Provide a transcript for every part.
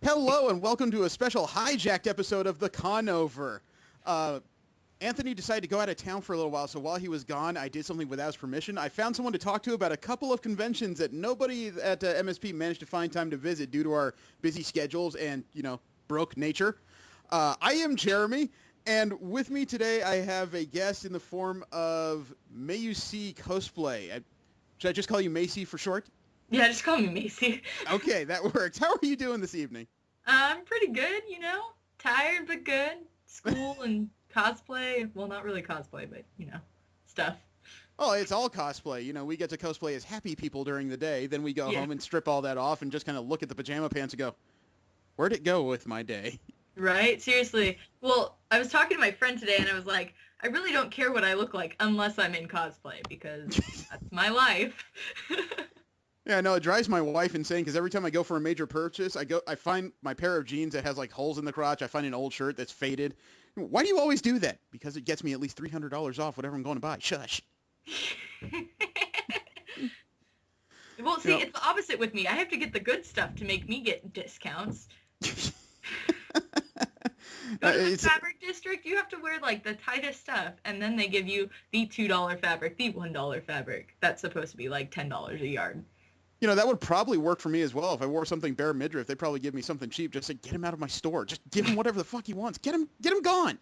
Hello and welcome to a special hijacked episode of the Conover. Anthony decided to go out of town for a little while, so while he was gone, I did something without his permission. I found someone to talk to about a couple of conventions that nobody at MSP managed to find time to visit due to our busy schedules and, broke nature. I am Jeremy, and with me today I have a guest in the form of Macy Cosplay. Should I just call you Macy for short? Yeah, just call me Macy. Okay, that works. How are you doing this evening? I'm pretty good, Tired but good. School and cosplay. Well, not really cosplay, but, stuff. Oh, it's all cosplay. We get to cosplay as happy people during the day. Then we go home and strip all that off and just kind of look at the pajama pants and go, where'd it go with my day? Right? Seriously. Well, I was talking to my friend today and I was like, I really don't care what I look like unless I'm in cosplay because that's my life. Yeah, no, it drives my wife insane because every time I go for a major purchase, I find my pair of jeans that has like holes in the crotch. I find an old shirt that's faded. Why do you always do that? Because it gets me at least $300 off whatever I'm going to buy. Shush. Well, see, it's the opposite with me. I have to get the good stuff to make me get discounts. Go to the fabric district, you have to wear like the tightest stuff, and then they give you the $2 fabric, the $1 fabric. That's supposed to be like $10 a yard. That would probably work for me as well. If I wore something bare midriff, they'd probably give me something cheap. Just say, get him out of my store. Just give him whatever the fuck he wants. Get him gone.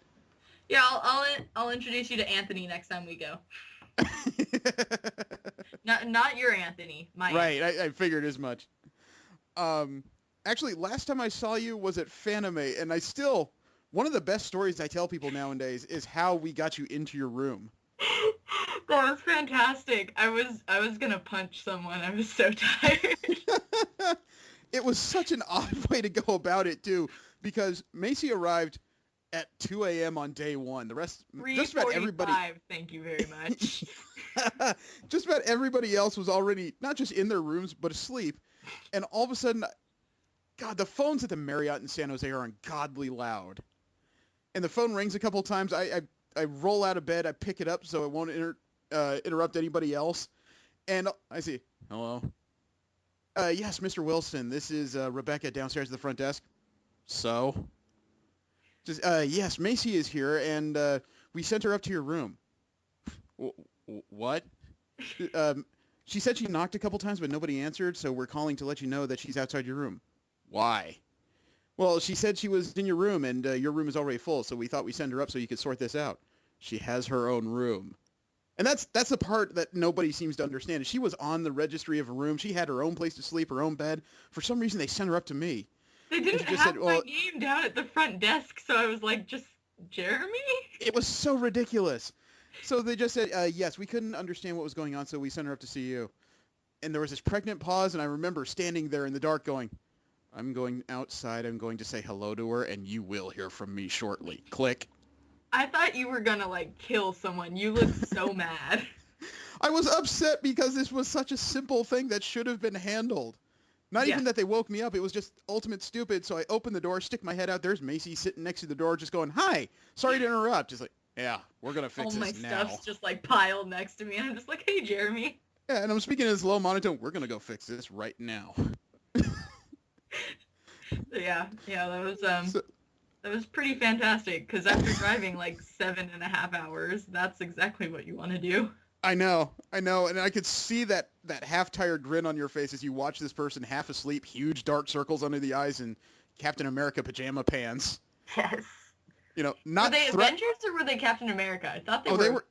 Yeah, I'll introduce you to Anthony next time we go. Not your Anthony, my Right, I figured as much. Actually, last time I saw you was at Fanime, and one of the best stories I tell people nowadays is how we got you into your room. That was fantastic. I was gonna punch someone. I was so tired. It was such an odd way to go about it too, because Macy arrived at 2 a.m. on day one. The rest, just about everybody. Thank you very much. Just about everybody else was already not just in their rooms but asleep, and all of a sudden, God, the phones at the Marriott in San Jose are ungodly loud, and the phone rings a couple of times. I roll out of bed, I pick it up so it won't interrupt anybody else, and I see, hello? Yes, Mr. Wilson, this is Rebecca downstairs at the front desk. So? Just, yes, Macy is here, and we sent her up to your room. What? She said she knocked a couple times, but nobody answered, so we're calling to let you know that she's outside your room. Why? Well, she said she was in your room, and your room is already full, so we thought we'd send her up so you could sort this out. She has her own room. And that's the part that nobody seems to understand. She was on the registry of a room. She had her own place to sleep, her own bed. For some reason, they sent her up to me. They didn't have my name down at the front desk, so I was like, just Jeremy? It was so ridiculous. So they just said, yes, we couldn't understand what was going on, so we sent her up to see you. And there was this pregnant pause, and I remember standing there in the dark going, I'm going outside, I'm going to say hello to her, and you will hear from me shortly. Click. I thought you were gonna, kill someone. You looked so mad. I was upset because this was such a simple thing that should have been handled. Not even that they woke me up, it was just ultimate stupid, so I opened the door, stick my head out, there's Macy sitting next to the door just going, hi, sorry to interrupt. Just like, yeah, we're gonna fix this now. All my stuff's just, piled next to me, and I'm just like, hey, Jeremy. Yeah, and I'm speaking in this low monotone, we're gonna go fix this right now. Yeah, that was pretty fantastic, because after driving 7.5 hours, that's exactly what you want to do. I know, and I could see that half-tired grin on your face as you watch this person half asleep, huge dark circles under the eyes, and Captain America pajama pants. Yes. Not were they Avengers or were they Captain America? I thought they were.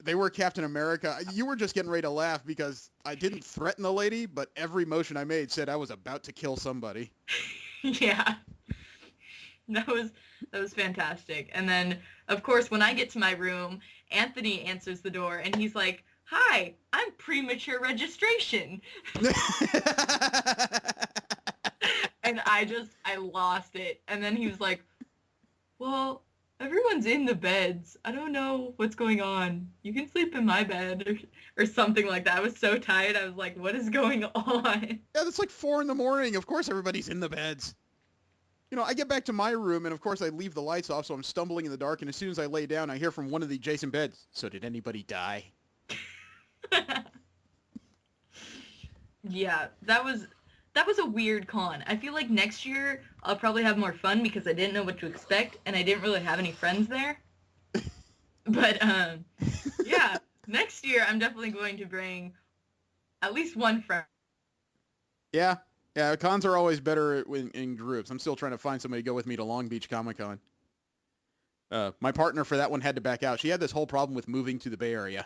They were Captain America. You were just getting ready to laugh because I didn't threaten the lady, but every motion I made said I was about to kill somebody. Yeah. That was fantastic. And then, of course, when I get to my room, Anthony answers the door, and he's like, hi, I'm premature registration. And I lost it. And then he was like, well, everyone's in the beds. I don't know what's going on. You can sleep in my bed or something like that. I was so tired. I was like, what is going on? Yeah, it's 4 a.m. Of course everybody's in the beds. I get back to my room, and of course I leave the lights off, so I'm stumbling in the dark, and as soon as I lay down, I hear from one of the adjacent beds, so did anybody die? Yeah, that was that was a weird con. I feel like next year I'll probably have more fun because I didn't know what to expect and I didn't really have any friends there. But yeah, next year I'm definitely going to bring at least one friend. Yeah. Yeah, cons are always better in groups. I'm still trying to find somebody to go with me to Long Beach Comic-Con. My partner for that one had to back out. She had this whole problem with moving to the Bay Area.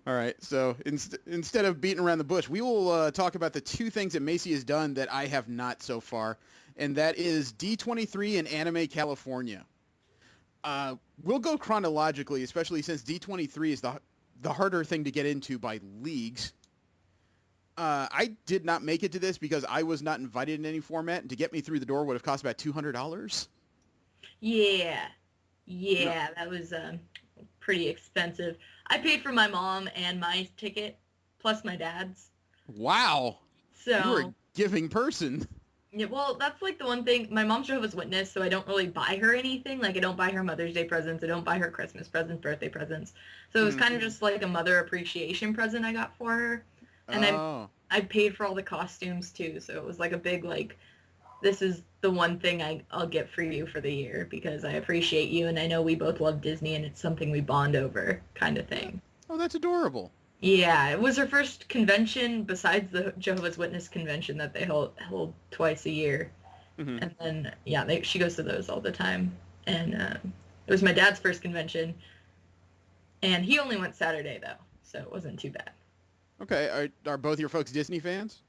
All right, so instead of beating around the bush, we will talk about the two things that Macy has done that I have not so far, and that is D23 and Anime California. We'll go chronologically, especially since D23 is the harder thing to get into by leagues. I did not make it to this because I was not invited in any format, and to get me through the door would have cost about $200. Yeah, that was pretty expensive. I paid for my mom and my ticket, plus my dad's. Wow. So you were a giving person. Yeah, well, that's like the one thing. My mom's Jehovah's Witness, so I don't really buy her anything. Like, I don't buy her Mother's Day presents. I don't buy her Christmas presents, birthday presents. So it was kind of just like a mother appreciation present I got for her. And I paid for all the costumes, too. So it was like a big, like, this is the one thing I'll get for you for the year because I appreciate you and I know we both love Disney and it's something we bond over kind of thing. Oh, that's adorable. Yeah, it was her first convention besides the Jehovah's Witness convention that they hold twice a year. Mm-hmm. And then, yeah, she goes to those all the time. And it was my dad's first convention. And he only went Saturday, though, so it wasn't too bad. Okay, are both your folks Disney fans?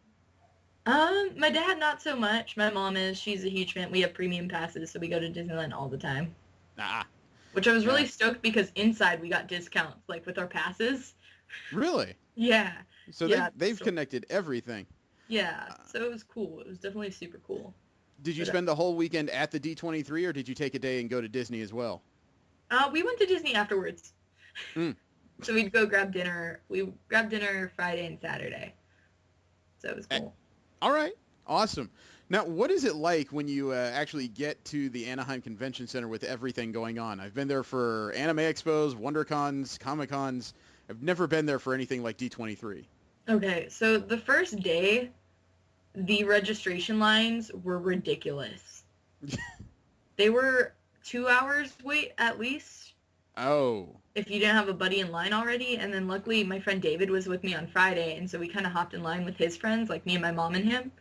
My dad, not so much. My mom is. She's a huge fan. We have premium passes, so we go to Disneyland all the time. Which I was really stoked because inside we got discounts, like, with our passes. Really? Yeah. So they've connected everything. Yeah, so it was cool. It was definitely super cool. Did you spend the whole weekend at the D23, or did you take a day and go to Disney as well? We went to Disney afterwards. So we'd go grab dinner. We grabbed dinner Friday and Saturday. So it was cool. All right. Awesome. Now, what is it like when you actually get to the Anaheim Convention Center with everything going on? I've been there for Anime Expos, WonderCons, Comic-Cons. I've never been there for anything like D23. Okay, so the first day, the registration lines were ridiculous. They were 2 hours wait at least. Oh. If you didn't have a buddy in line already. And then luckily my friend David was with me on Friday, and so we kind of hopped in line with his friends, like me and my mom and him.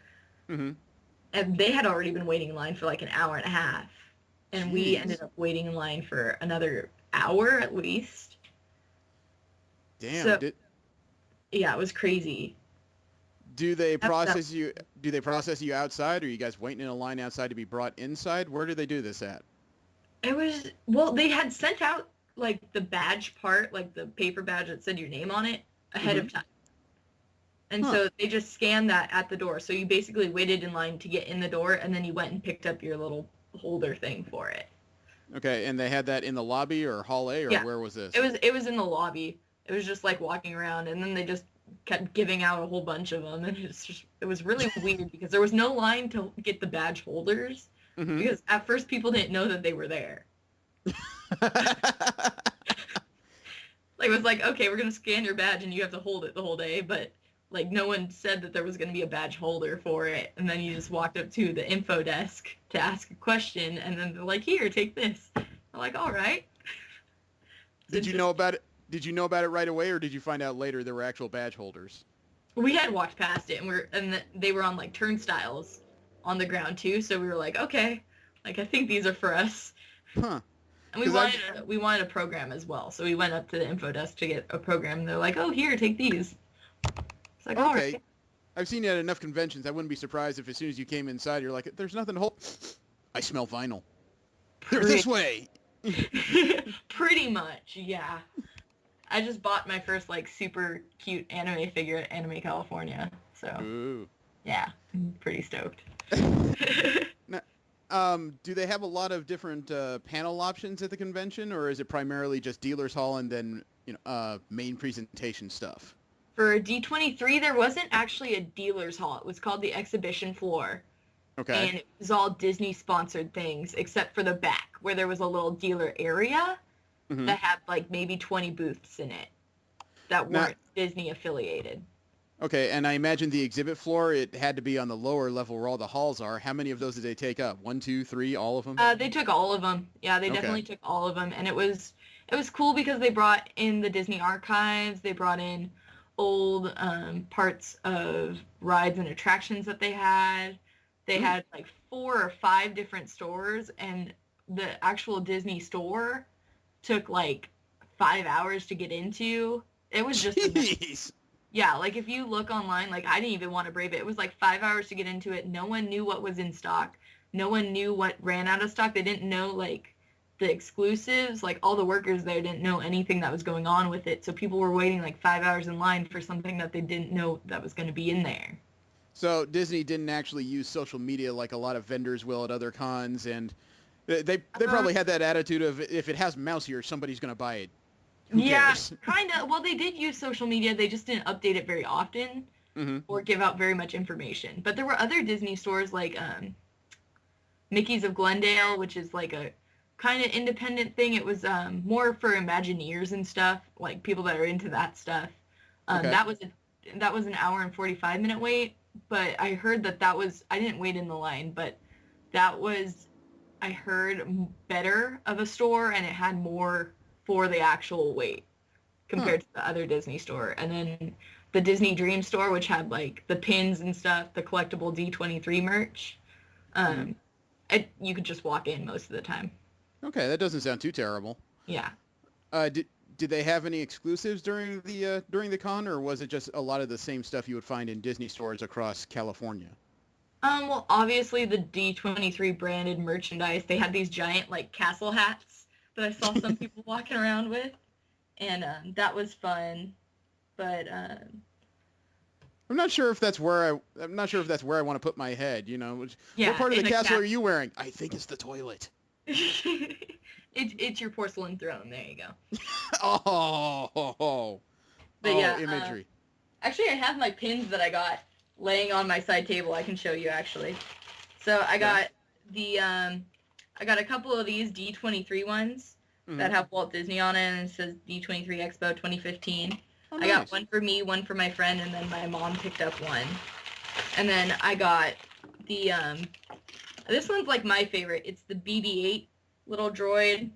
Mm-hmm. And they had already been waiting in line for like an hour and a half. And Jeez. We ended up waiting in line for another hour at least. Damn. So, yeah, it was crazy. Do they process you? Do they process you outside, or are you guys waiting in a line outside to be brought inside? Where do they do this at? It was they had sent out like the badge part, like the paper badge that said your name on it ahead of time, and so they just scanned that at the door. So you basically waited in line to get in the door, and then you went and picked up your little holder thing for it. Okay, and they had that in the lobby or Hall A, or where was this? It was in the lobby. It was just like walking around, and then they just kept giving out a whole bunch of them, and it was really weird because there was no line to get the badge holders because at first people didn't know that they were there. Like, it was like, okay, we're gonna scan your badge and you have to hold it the whole day, but like no one said that there was gonna be a badge holder for it, and then you just walked up to the info desk to ask a question, and then they're like, here, take this. I'm like, all right. Did you know about it? Did you know about it right away, or did you find out later there were actual badge holders? We had walked past it, and they were on like turnstiles on the ground too. So we were like, okay, like I think these are for us. Huh. And we wanted a program as well, so we went up to the info desk to get a program. And they're like, oh, here, take these. It's like, all right. I've seen you at enough conventions. I wouldn't be surprised if as soon as you came inside, you're like, there's nothing to hold. I smell vinyl. They're this way. Pretty much, yeah. I just bought my first, like, super cute anime figure at Anime California. So, yeah, I'm pretty stoked. Now, do they have a lot of different panel options at the convention, or is it primarily just dealer's hall and then, main presentation stuff? For D23, there wasn't actually a dealer's hall. It was called the exhibition floor. Okay. And it was all Disney-sponsored things, except for the back, where there was a little dealer area. That had like maybe 20 booths in it that weren't Disney affiliated. Okay, and I imagine the exhibit floor, it had to be on the lower level where all the halls are. How many of those did they take up? 1, 2, 3, all of them? They took all of them. Yeah, they Okay. definitely took all of them, and it was cool because they brought in the Disney archives. They brought in old parts of rides and attractions that they had. They had like 4 or 5 different stores, and the actual Disney store took like 5 hours to get into. It was just a mess. Jeez. Yeah, like if you look online, like I didn't even want to brave it. It was like 5 hours to get into it. No one knew what was in stock. No one knew what ran out of stock. They didn't know like the exclusives. Like all the workers there didn't know anything that was going on with it. So people were waiting like 5 hours in line for something that they didn't know that was going to be in there. So Disney didn't actually use social media like a lot of vendors will at other cons, and they probably had that attitude of if it has mouse ears, somebody's going to buy it. Who cares? Kind of. Well, they did use social media. They just didn't update it very often or give out very much information. But there were other Disney stores like Mickey's of Glendale, which is like a kind of independent thing. It was more for Imagineers and stuff, like people that are into that stuff. Okay. That was an hour and 45-minute wait. But I heard that was, I didn't wait in the line, but that was, I heard, better of a store, and it had more for the actual wait compared to the other Disney store. And then the Disney Dream store, which had like the pins and stuff, the collectible D23 merch, you could just walk in most of the time. Okay, that doesn't sound too terrible. Yeah. Did they have any exclusives during the con, or was it just a lot of the same stuff you would find in Disney stores across California? Well, obviously the D23 branded merchandise. They had these giant like castle hats that I saw some people walking around with, and that was fun. But I'm not sure if that's where I want to put my head. You know, what part of the castle are you wearing? I think it's the toilet. It's your porcelain throne. There you go. But yeah, imagery. Actually, I have my pins that I got laying on my side table. I can show you actually. So I got I got a couple of these D23 ones that have Walt Disney on it, and it says D23 Expo 2015. Oh, I got one for me, one for my friend, and then my mom picked up one. And then I got the this one's like my favorite. It's the BB-8 little droid.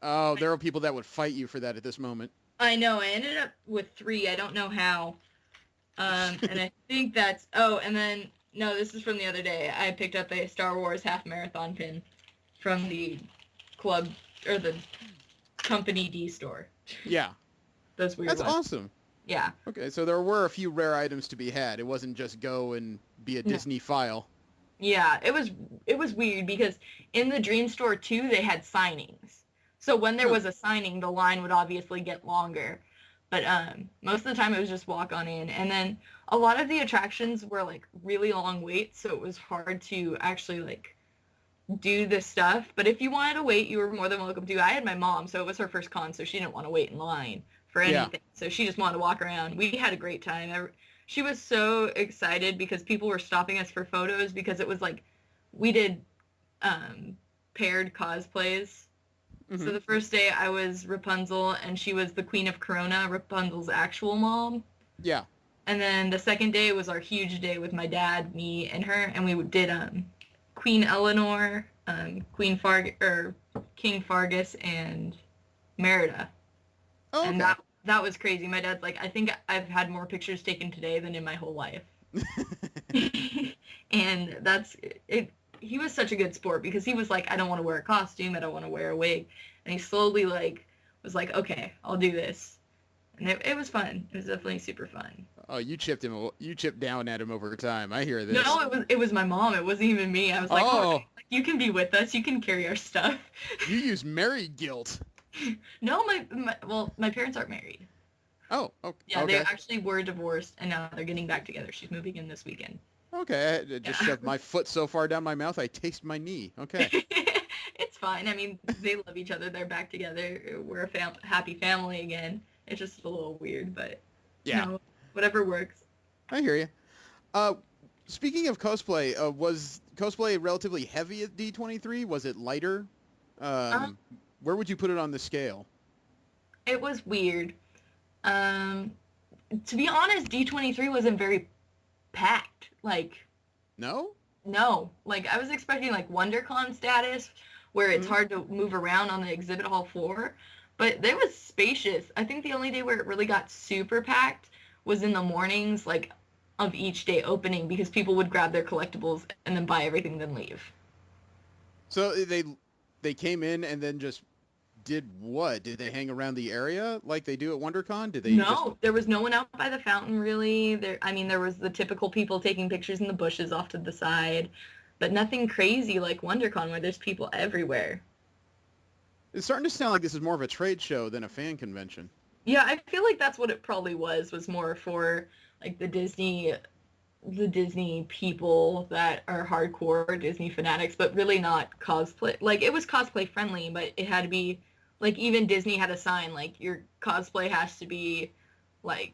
Oh, there are people that would fight you for that at this moment. I know. I ended up with 3. I don't know how. And I think that's... Oh, and then... No, this is from the other day. I picked up a Star Wars half marathon pin from the club, or the Company D store. Yeah. Those weird That's ones. awesome. Yeah. Okay, so there were a few rare items to be had. It wasn't just go and be a Disney file. Yeah, it was weird because in the Dream Store too, they had signings. So when there was a signing, the line would obviously get longer. But most of the time it was just walk on in. And then a lot of the attractions were like really long waits, so it was hard to actually like do this stuff. But if you wanted to wait, you were more than welcome to. I had my mom, so it was her first con, so she didn't want to wait in line for anything. Yeah. So she just wanted to walk around. We had a great time. She was so excited because people were stopping us for photos because it was like we did paired cosplays. Mm-hmm. So the first day I was Rapunzel and she was the Queen of Corona, Rapunzel's actual mom. Yeah. And then the second day was our huge day with my dad, me, and her, and we did Queen Eleanor, King Fargus, and Merida. Oh, okay. And that was crazy. My dad's like, I think I've had more pictures taken today than in my whole life. And that's it. He was such a good sport because he was like, I don't want to wear a costume. I don't want to wear a wig. And he slowly was like, okay, I'll do this. And it was fun. It was definitely super fun. Oh, you chipped down at him over time. I hear this. No, it was my mom. It wasn't even me. I was like, oh, you can be with us. You can carry our stuff. You use married guilt. No, my parents aren't married. Oh, okay. Yeah, they actually were divorced, and now they're getting back together. She's moving in this weekend. Okay, I just shoved my foot so far down my mouth, I taste my knee. Okay. It's fine. I mean, they love each other. They're back together. We're a happy family again. It's just a little weird, but whatever works. I hear you. Speaking of cosplay, was cosplay relatively heavy at D23? Was it lighter? Where would you put it on the scale? It was weird. to be honest, D23 wasn't very packed. Like, No? no. Like, I was expecting, like, WonderCon status, where it's hard to move around on the exhibit hall floor. But it was spacious. I think the only day where it really got super packed was in the mornings, like, of each day opening, because people would grab their collectibles and then buy everything, then leave. So they came in and then just did what? Did they hang around the area like they do at WonderCon? Did they There was no one out by the fountain, really. There was the typical people taking pictures in the bushes off to the side, but nothing crazy like WonderCon where there's people everywhere. It's starting to sound like this is more of a trade show than a fan convention. Yeah, I feel like that's what it probably was more for like the Disney people that are hardcore Disney fanatics, but really not cosplay. Like, it was cosplay friendly, but it had to be, like, even Disney had a sign, like, your cosplay has to be, like,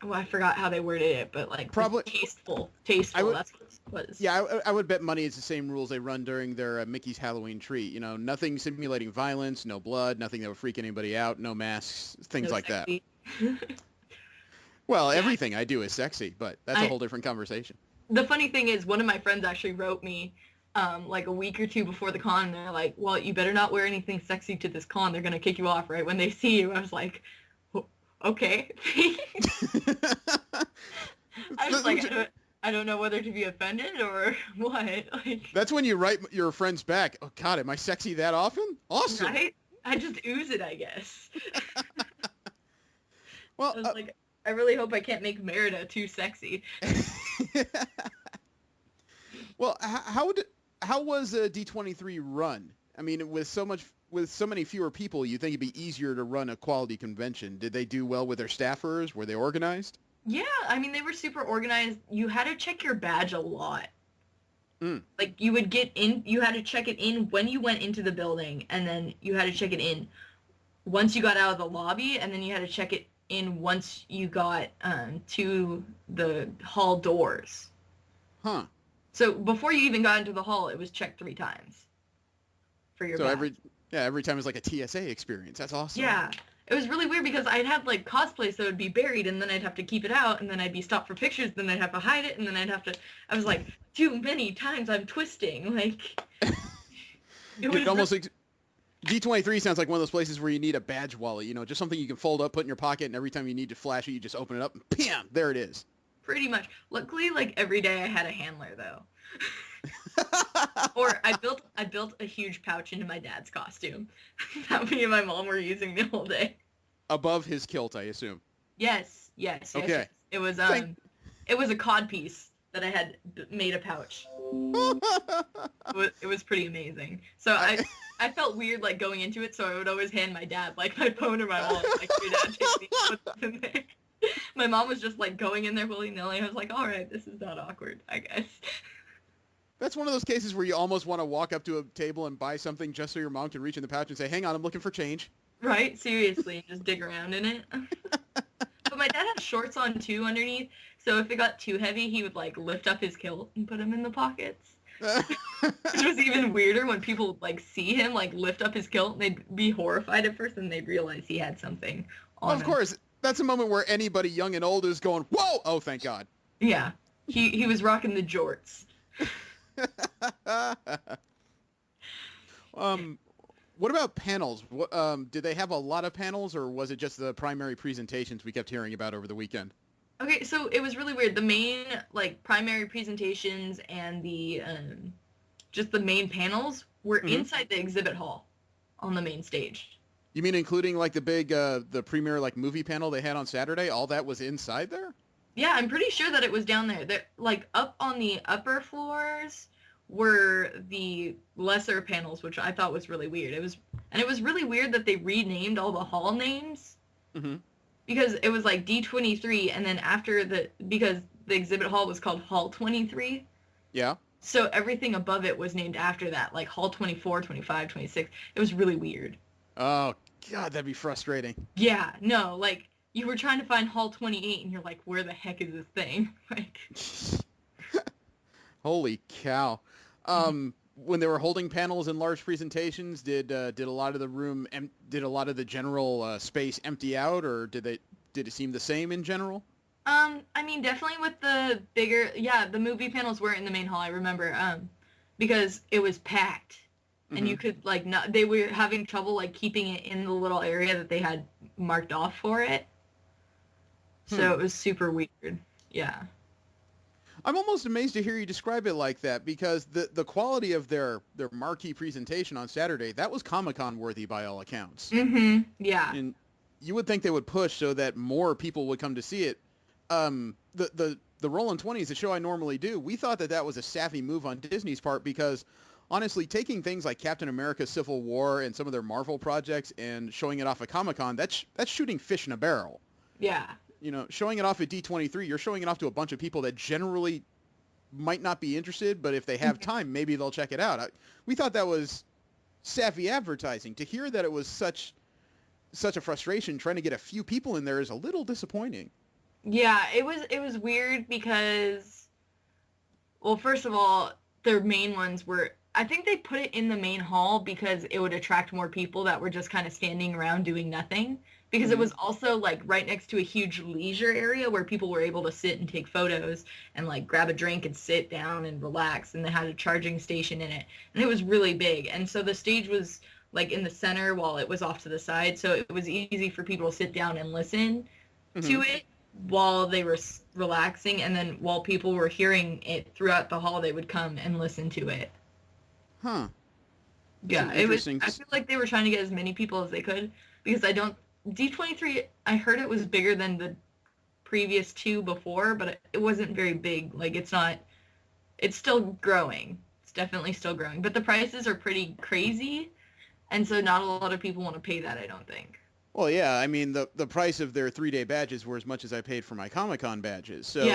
well, I forgot how they worded it, but, like, probably tasteful. That's what it was. Yeah, I would bet money it's the same rules they run during their Mickey's Halloween treat. You know, nothing simulating violence, no blood, nothing that would freak anybody out, no masks, things like sexy. That. Well, everything I do is sexy, but that's a whole different conversation. The funny thing is, one of my friends actually wrote me, like a week or two before the con, and they're like, well, you better not wear anything sexy to this con. They're going to kick you off right when they see you. I was like, okay. I was like, I don't know whether to be offended or what. Like, that's when you write your friends back, oh, God, am I sexy that often? Awesome. Right? I just ooze it, I guess. Well, I was like, I really hope I can't make Merida too sexy. Well, how was D23 run? I mean, with so many fewer people, you think it'd be easier to run a quality convention. Did they do well with their staffers? Were they organized? Yeah, I mean, they were super organized. You had to check your badge a lot. Like, you would get in, you had to check it in when you went into the building, and then you had to check it in once you got out of the lobby, and then you had to check it in once you got to the hall doors. Huh. So before you even got into the hall, it was checked 3 times for your badge. every time is like a TSA experience. That's awesome. Yeah. It was really weird because I'd have, like, cosplays that would be buried, and then I'd have to keep it out, and then I'd be stopped for pictures, then I'd have to hide it, and then I was like, too many times I'm twisting. Like, it almost like D23 sounds like one of those places where you need a badge wallet, you know, just something you can fold up, put in your pocket, and every time you need to flash it, you just open it up, and bam, there it is. Pretty much. Luckily, like, every day I had a handler, though. Or I built a huge pouch into my dad's costume that me and my mom were using the whole day. Above his kilt, I assume. Yes. Okay. Yes. It was a cod piece that I had made a pouch. It was pretty amazing. So I felt weird, like, going into it, so I would always hand my dad, like, my phone or my wallet, like, your dad take me, what's in there. My mom was just, like, going in there willy-nilly. I was like, all right, this is not awkward, I guess. That's one of those cases where you almost want to walk up to a table and buy something just so your mom can reach in the pouch and say, hang on, I'm looking for change. Right? Seriously, just dig around in it. But my dad had shorts on, too, underneath, so if it got too heavy, he would, like, lift up his kilt and put them in the pockets. It was even weirder when people, like, see him, like, lift up his kilt, and they'd be horrified at first, and they'd realize he had something on him. Of course. That's a moment where anybody young and old is going, whoa! Oh, thank God. Yeah. He was rocking the jorts. What about panels? Did they have a lot of panels, or was it just the primary presentations we kept hearing about over the weekend? Okay, so it was really weird. The main, like, primary presentations and the just the main panels were inside the exhibit hall on the main stage. You mean including, like, the big the premiere, like, movie panel they had on Saturday? All that was inside there? Yeah, I'm pretty sure that it was down there. Like, up on the upper floors were the lesser panels, which I thought was really weird. It was really weird that they renamed all the hall names. Mm-hmm. Because it was like D23, and then because the exhibit hall was called Hall 23. Yeah. So everything above it was named after that, like Hall 24, 25, 26. It was really weird. Oh, God, that'd be frustrating. Yeah, no, like, you were trying to find Hall 28, and you're like, where the heck is this thing? Like, holy cow. When they were holding panels and large presentations, did a lot of the room, did a lot of the general space empty out, or did Did it seem the same in general? I mean, definitely with the bigger, the movie panels were in the main hall, I remember, because it was packed. And you could, like, not, they were having trouble, like, keeping it in the little area that they had marked off for it. So it was super weird. Yeah. I'm almost amazed to hear you describe it like that, because the quality of their marquee presentation on Saturday, that was Comic-Con worthy by all accounts. Mm-hmm. Yeah. And you would think they would push so that more people would come to see it. The Rollin' 20s, the show I normally do, we thought that was a savvy move on Disney's part, because honestly, taking things like Captain America Civil War and some of their Marvel projects and showing it off at Comic-Con, that's shooting fish in a barrel. Yeah. You know, showing it off at D23, you're showing it off to a bunch of people that generally might not be interested, but if they have time, maybe they'll check it out. We thought that was savvy advertising. To hear that it was such a frustration trying to get a few people in there is a little disappointing. Yeah, it was weird because, well, first of all, their main ones were, I think they put it in the main hall because it would attract more people that were just kind of standing around doing nothing. Because it was also, like, right next to a huge leisure area where people were able to sit and take photos and, like, grab a drink and sit down and relax. And they had a charging station in it. And it was really big. And so the stage was, like, in the center while it was off to the side. So it was easy for people to sit down and listen to it while they were relaxing. And then while people were hearing it throughout the hall, they would come and listen to it. Huh. Yeah, it was, I feel like they were trying to get as many people as they could. Because D23, I heard it was bigger than the previous two before, but it wasn't very big. Like, it's still growing. It's definitely still growing. But the prices are pretty crazy, and so not a lot of people want to pay that, I don't think. Well, yeah, I mean, the price of their 3-day badges were as much as I paid for my Comic-Con badges. So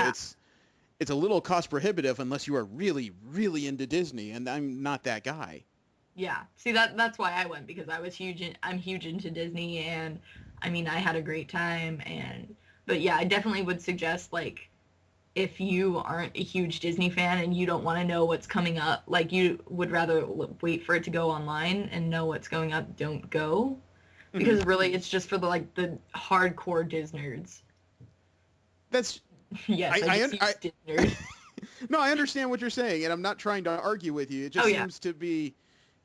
it's a little cost prohibitive unless you are really, really into Disney, and I'm not that guy. Yeah. See, that's why I went, because I'm huge into Disney, and I mean, I had a great time, but yeah, I definitely would suggest, like, if you aren't a huge Disney fan and you don't want to know what's coming up, like, you would rather wait for it to go online and know what's going up, don't go. Because really, it's just for the hardcore Disners. That's... Yes, I Disners. No, I understand what you're saying, and I'm not trying to argue with you. It just seems to be...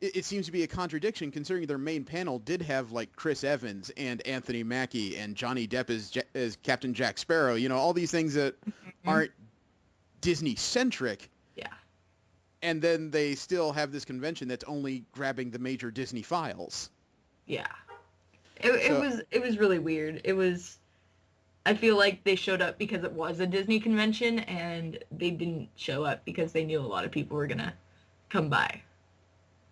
It seems to be a contradiction, considering their main panel did have, like, Chris Evans and Anthony Mackie and Johnny Depp as Captain Jack Sparrow. You know, all these things that aren't Disney-centric. Yeah. And then they still have this convention that's only grabbing the major Disney files. Yeah. It was really weird. I feel like they showed up because it was a Disney convention, and they didn't show up because they knew a lot of people were going to come by.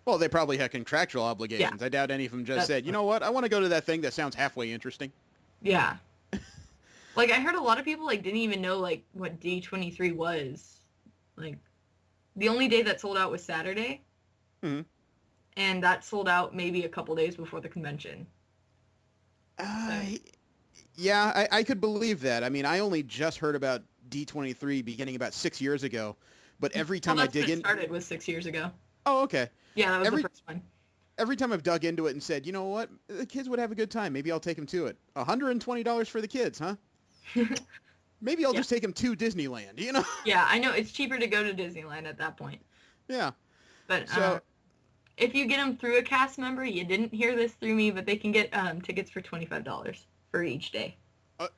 Well, they probably had contractual obligations. Yeah. I doubt any of them just said, you know what, I want to go to that thing that sounds halfway interesting. Yeah. Like, I heard a lot of people, like, didn't even know, like, what D23 was. Like, the only day that sold out was Saturday. Mm-hmm. And that sold out maybe a couple days before the convention. Yeah, I could believe that. I mean, I only just heard about D23 beginning about 6 years ago. But every time I dig in... it started was 6 years ago. Oh, okay. Yeah, that was the first one. Every time I've dug into it and said, you know what, the kids would have a good time. Maybe I'll take them to it. $120 for the kids, huh? Maybe I'll just take them to Disneyland, you know? Yeah, I know. It's cheaper to go to Disneyland at that point. Yeah. But if you get them through a cast member, you didn't hear this through me, but they can get tickets for $25 for each day. I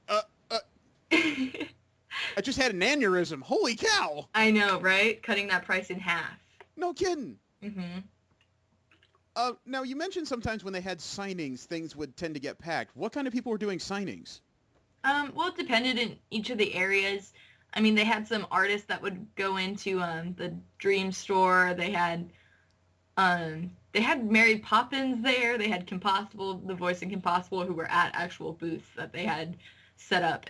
just had an aneurysm. Holy cow! I know, right? Cutting that price in half. No kidding. Mm-hmm. Now, you mentioned sometimes when they had signings, things would tend to get packed. What kind of people were doing signings? Well, it depended in each of the areas. I mean, they had some artists that would go into the Dream Store. They had Mary Poppins there. They had Compossible, the voice of Compossible, who were at actual booths that they had set up.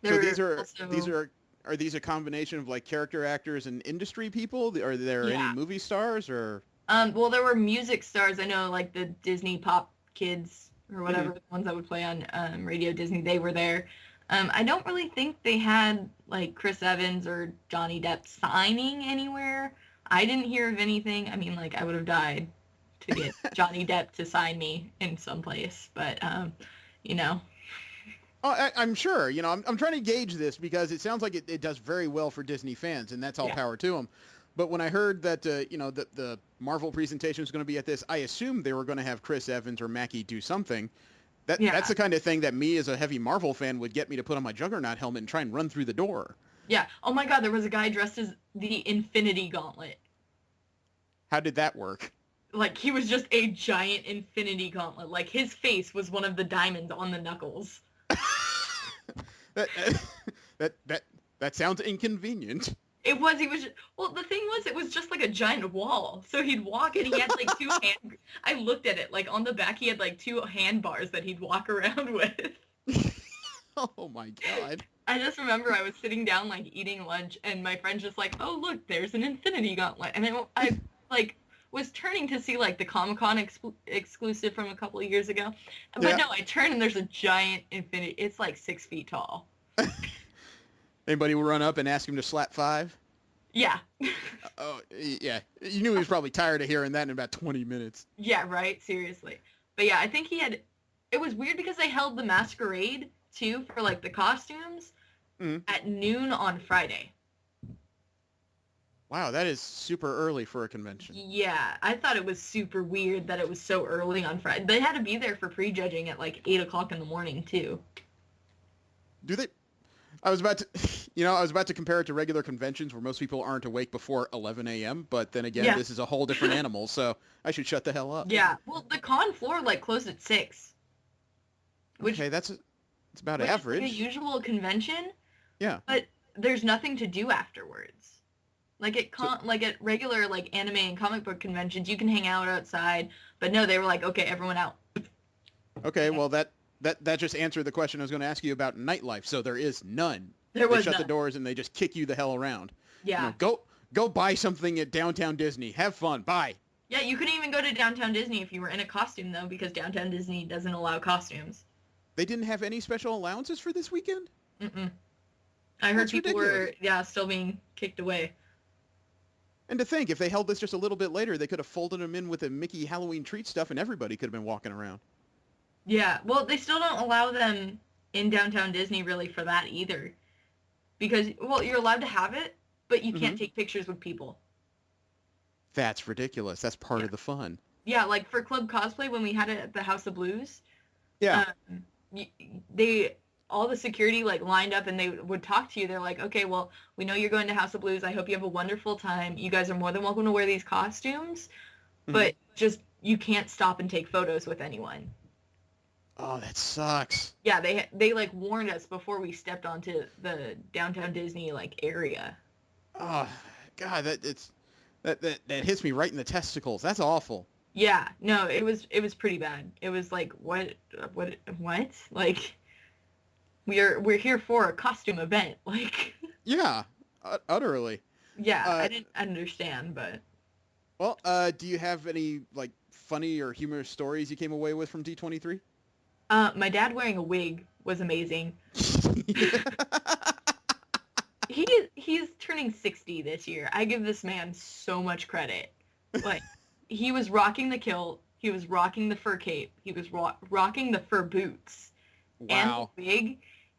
So are these a combination of, like, character actors and industry people? Are there any movie stars or? Well, there were music stars. I know, like, the Disney Pop Kids or whatever, the ones that would play on Radio Disney, they were there. I don't really think they had, like, Chris Evans or Johnny Depp signing anywhere. I didn't hear of anything. I mean, like, I would have died to get Johnny Depp to sign me in some place. But, you know? Oh, I'm sure. You know, I'm trying to gauge this because it sounds like it does very well for Disney fans, and that's all power to them. But when I heard that, you know, that the Marvel presentation was going to be at this, I assumed they were going to have Chris Evans or Mackie do something. That's the kind of thing that me as a heavy Marvel fan would get me to put on my Juggernaut helmet and try and run through the door. Yeah. Oh my God, there was a guy dressed as the Infinity Gauntlet. How did that work? Like, he was just a giant Infinity Gauntlet. Like, his face was one of the diamonds on the knuckles. That sounds inconvenient. It was, well, the thing was, it was just like a giant wall. So he'd walk and he had like I looked at it, like on the back he had like 2 handbars that he'd walk around with. Oh my God. I just remember I was sitting down like eating lunch and my friend's just like, oh look, there's an Infinity Gauntlet. And I like was turning to see like the Comic-Con exclusive from a couple of years ago. But no, I turned and there's a giant Infinity, it's like 6 feet tall. Anybody will run up and ask him to slap 5? Yeah. Oh, yeah. You knew he was probably tired of hearing that in about 20 minutes. Yeah, right? Seriously. But yeah, I think it was weird because they held the masquerade, too, for, like, the costumes at noon on Friday. Wow, that is super early for a convention. Yeah, I thought it was super weird that it was so early on Friday. They had to be there for prejudging at, like, 8 o'clock in the morning, too. Do they? I was about to compare it to regular conventions where most people aren't awake before 11 a.m., but then again, this is a whole different animal, so I should shut the hell up. Yeah, well, the con floor, like, closed at 6. Okay, it's about average. Like a usual convention. Yeah. But there's nothing to do afterwards. Like at regular, like, anime and comic book conventions, you can hang out outside, but no, they were like, okay, everyone out. Okay, well, that just answered the question I was going to ask you about nightlife. So there is none. They shut the doors and they just kick you the hell around. Yeah. You know, go buy something at Downtown Disney. Have fun. Bye. Yeah, you couldn't even go to Downtown Disney if you were in a costume, though, because Downtown Disney doesn't allow costumes. They didn't have any special allowances for this weekend? Mm-mm. I heard people were, still being kicked away. And to think, if they held this just a little bit later, they could have folded them in with the Mickey Halloween treat stuff and everybody could have been walking around. Yeah, well, they still don't allow them in Downtown Disney really for that either. Because, well, you're allowed to have it, but you can't take pictures with people. That's ridiculous. That's part of the fun. Yeah, like for Club Cosplay, when we had it at the House of Blues, all the security, like, lined up and they would talk to you. They're like, okay, well, we know you're going to House of Blues. I hope you have a wonderful time. You guys are more than welcome to wear these costumes, but just, you can't stop and take photos with anyone. Oh, that sucks. Yeah, they like warned us before we stepped onto the Downtown Disney like area. Oh, God, that hits me right in the testicles. That's awful. Yeah, no, it was pretty bad. It was like what? Like we're here for a costume event, like. Yeah, utterly. Yeah, I didn't understand, but. Well, do you have any like funny or humorous stories you came away with from D23? My dad wearing a wig was amazing. He's turning 60 this year. I give this man so much credit. Like, he was rocking the kilt, he was rocking the fur cape, he was rocking the fur boots. Wow. And the wig.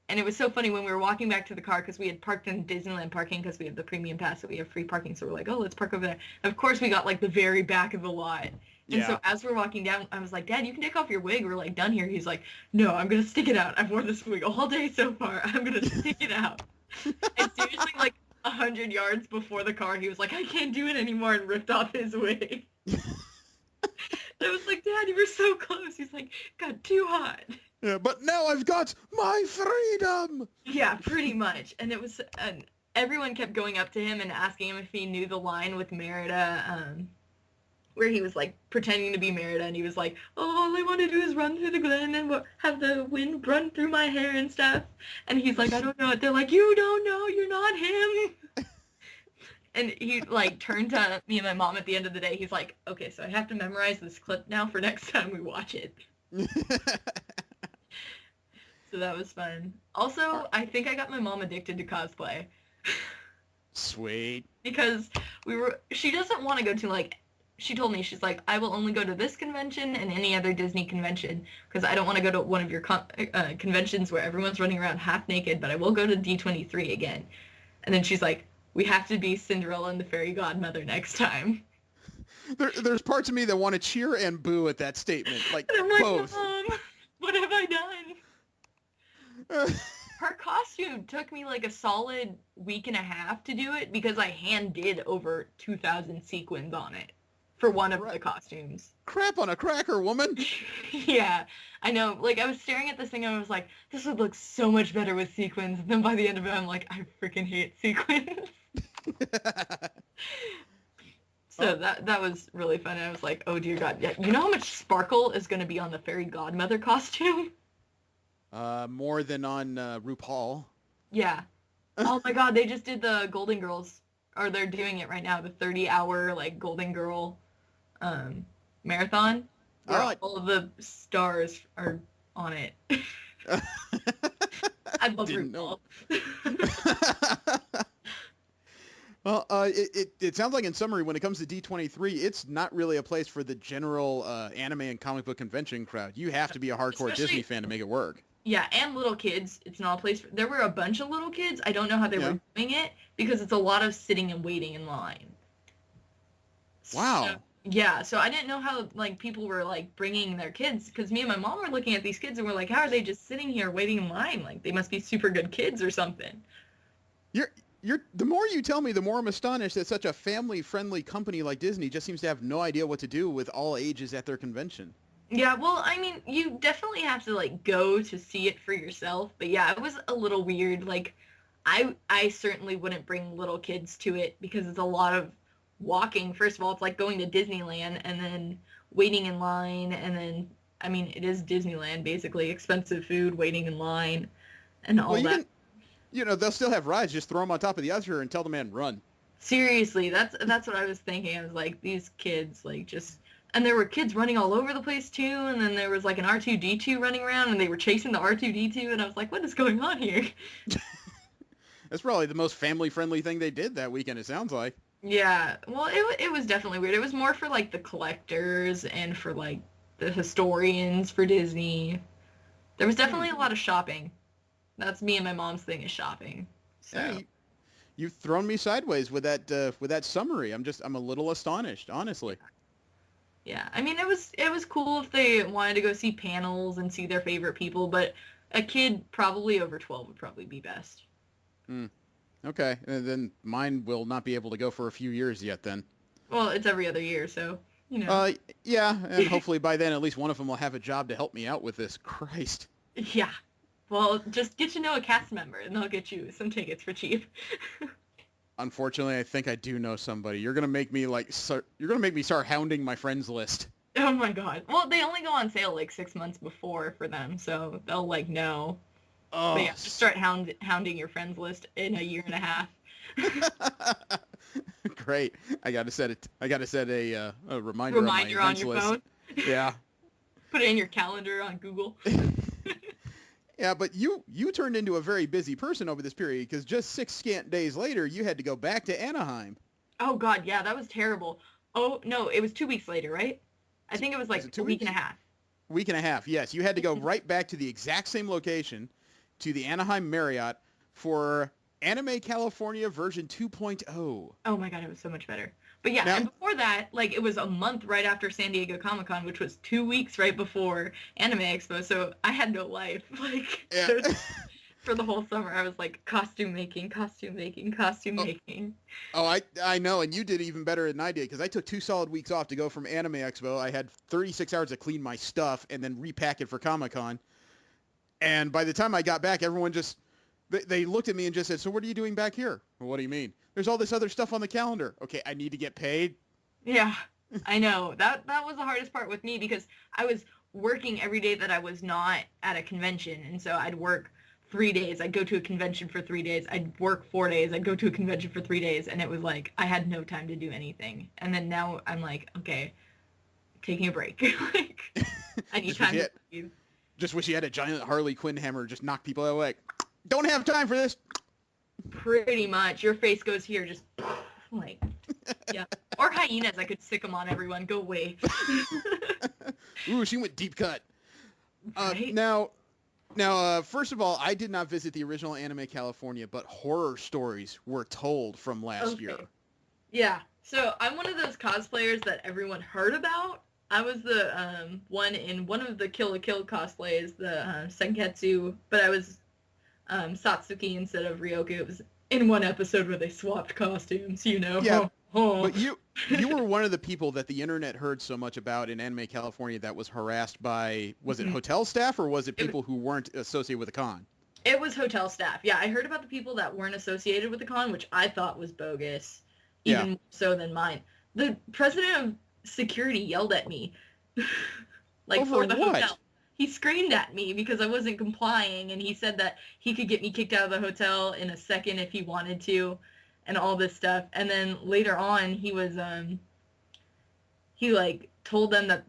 And it was so funny when we were walking back to the car because we had parked in Disneyland parking because we have the premium pass, so we have free parking. So we're like, oh, let's park over there. And of course, we got like the very back of the lot. And so as we're walking down, I was like, Dad, you can take off your wig. We're like done here. He's like, no, I'm going to stick it out. I've worn this wig all day so far. I'm going to stick it out. And seriously, like 100 yards before the car, he was like, I can't do it anymore, and ripped off his wig. I was like, Dad, you were so close. He's like, got too hot. Yeah, but now I've got my freedom. Yeah, pretty much. And it was, everyone kept going up to him and asking him if he knew the line with Merida, where he was like pretending to be Merida, and he was like, oh, all I want to do is run through the glen and have the wind run through my hair and stuff. And he's like, I don't know it. They're like, you don't know, you're not him. And he like turned to me and my mom at the end of the day. He's like, okay, so I have to memorize this clip now for next time we watch it. So that was fun. Also, I think I got my mom addicted to cosplay. Sweet. Because she doesn't want to go to like she told me, she's like, I will only go to this convention and any other Disney convention because I don't want to go to one of your conventions where everyone's running around half naked, but I will go to D23 again. And then she's like, we have to be Cinderella and the Fairy Godmother next time. There's parts of me that want to cheer and boo at that statement, like, and I'm like, both. Mom, what have I done? Her costume took me like a solid week and a half to do it because I hand did over 2,000 sequins on it for one of the costumes. Crap on a cracker, woman. Yeah, I know. Like, I was staring at this thing and I was like, this would look so much better with sequins. And then by the end of it, I'm like, I freaking hate sequins. So that was really fun. I was like, oh dear God. Yeah, you know how much sparkle is going to be on the Fairy Godmother costume? More than on RuPaul. Yeah. Oh my God, they just did the Golden Girls, or they're doing it right now, the 30-hour like Golden Girl marathon. Where all of the stars are on it. I love RuPaul. Well, it sounds like, in summary, when it comes to D23, it's not really a place for the general anime and comic book convention crowd. You have to be a hardcore Disney fan to make it work. Yeah, and little kids. It's not a place for... There were a bunch of little kids. I don't know how they were doing it, because it's a lot of sitting and waiting in line. Wow. So I didn't know how, like, people were, like, bringing their kids, because me and my mom were looking at these kids and we're like, how are they just sitting here waiting in line? Like, they must be super good kids or something. The more you tell me, the more I'm astonished that such a family-friendly company like Disney just seems to have no idea what to do with all ages at their convention. Yeah, well, I mean, you definitely have to, like, go to see it for yourself. But yeah, it was a little weird. Like, I certainly wouldn't bring little kids to it because it's a lot of walking. First of all, it's like going to Disneyland and then waiting in line. And then, I mean, it is Disneyland, basically. Expensive food, waiting in line, and all that. They'll still have rides. Just throw them on top of the usher and tell the man, run. Seriously, that's what I was thinking. I was like, these kids, like, just... And there were kids running all over the place, too, and then there was, like, an R2-D2 running around, and they were chasing the R2-D2, and I was like, what is going on here? That's probably the most family-friendly thing they did that weekend, it sounds like. Yeah, well, it was definitely weird. It was more for, like, the collectors and for, like, the historians for Disney. There was definitely a lot of shopping. That's me and my mom's thing, is shopping. So. Hey, you've thrown me sideways with that summary. I'm a little astonished, honestly. Yeah, I mean, it was cool if they wanted to go see panels and see their favorite people, but a kid probably over 12 would probably be best. Okay, and then mine will not be able to go for a few years yet then. Well, it's every other year, so, you know. Yeah, and hopefully by then at least one of them will have a job to help me out with this. Christ. Yeah. Well, just get to know a cast member, and they'll get you some tickets for cheap. Unfortunately, I think I do know somebody. You're gonna make me start hounding my friends list. Oh my God! Well, they only go on sale like 6 months before for them, so they'll like know. Oh. But yeah, just start hounding your friends list in a year and a half. Great! I gotta set a reminder on your list. Phone. Yeah. Put it in your calendar on Google. Yeah, but you turned into a very busy person over this period, because just 6 scant days later, you had to go back to Anaheim. Oh, God, yeah, that was terrible. Oh, no, it was 2 weeks later, right? I think it was like a week and a half. Week and a half, yes. You had to go right back to the exact same location, to the Anaheim Marriott, for Anime California version 2.0. Oh, my God, it was so much better. But yeah, and before that, like, it was a month right after San Diego Comic-Con, which was 2 weeks right before Anime Expo, so I had no life. Like, for the whole summer, I was like, costume making. Oh, I know, and you did even better than I did, because I took 2 solid weeks off to go from Anime Expo. I had 36 hours to clean my stuff and then repack it for Comic-Con. And by the time I got back, everyone just... They looked at me and just said, so what are you doing back here? Well, what do you mean? There's all this other stuff on the calendar. Okay, I need to get paid. Yeah, I know. That was the hardest part with me, because I was working every day that I was not at a convention. And so I'd work 3 days. I'd go to a convention for 3 days. I'd work 4 days. I'd go to a convention for 3 days. And it was like, I had no time to do anything. And then now I'm like, okay, taking a break. Like, I need time to breathe. Just wish you had a giant Harley Quinn hammer, just knock people away. Don't have time for this. Pretty much. Your face goes here, just like... Yeah. Or hyenas. I could sick them on everyone. Go away. Ooh, she went deep cut. Right? Now, first of all, I did not visit the original Anime California, but horror stories were told from last year. Yeah. So I'm one of those cosplayers that everyone heard about. I was the one in one of the Kill la Kill cosplays, the Senketsu, but I was Satsuki instead of Ryoku. It was in one episode where they swapped costumes, you know. Yeah, Oh. but you were one of the people that the internet heard so much about in Anime California that was harassed by, was it hotel staff or was it people who weren't associated with the con? It was hotel staff. Yeah, I heard about the people that weren't associated with the con, which I thought was bogus, even more so than mine. The president of security yelled at me, like, over for the what? hotel. He screamed at me because I wasn't complying, and he said that he could get me kicked out of the hotel in a second if he wanted to, and all this stuff. And then later on, he was, he, like, told them that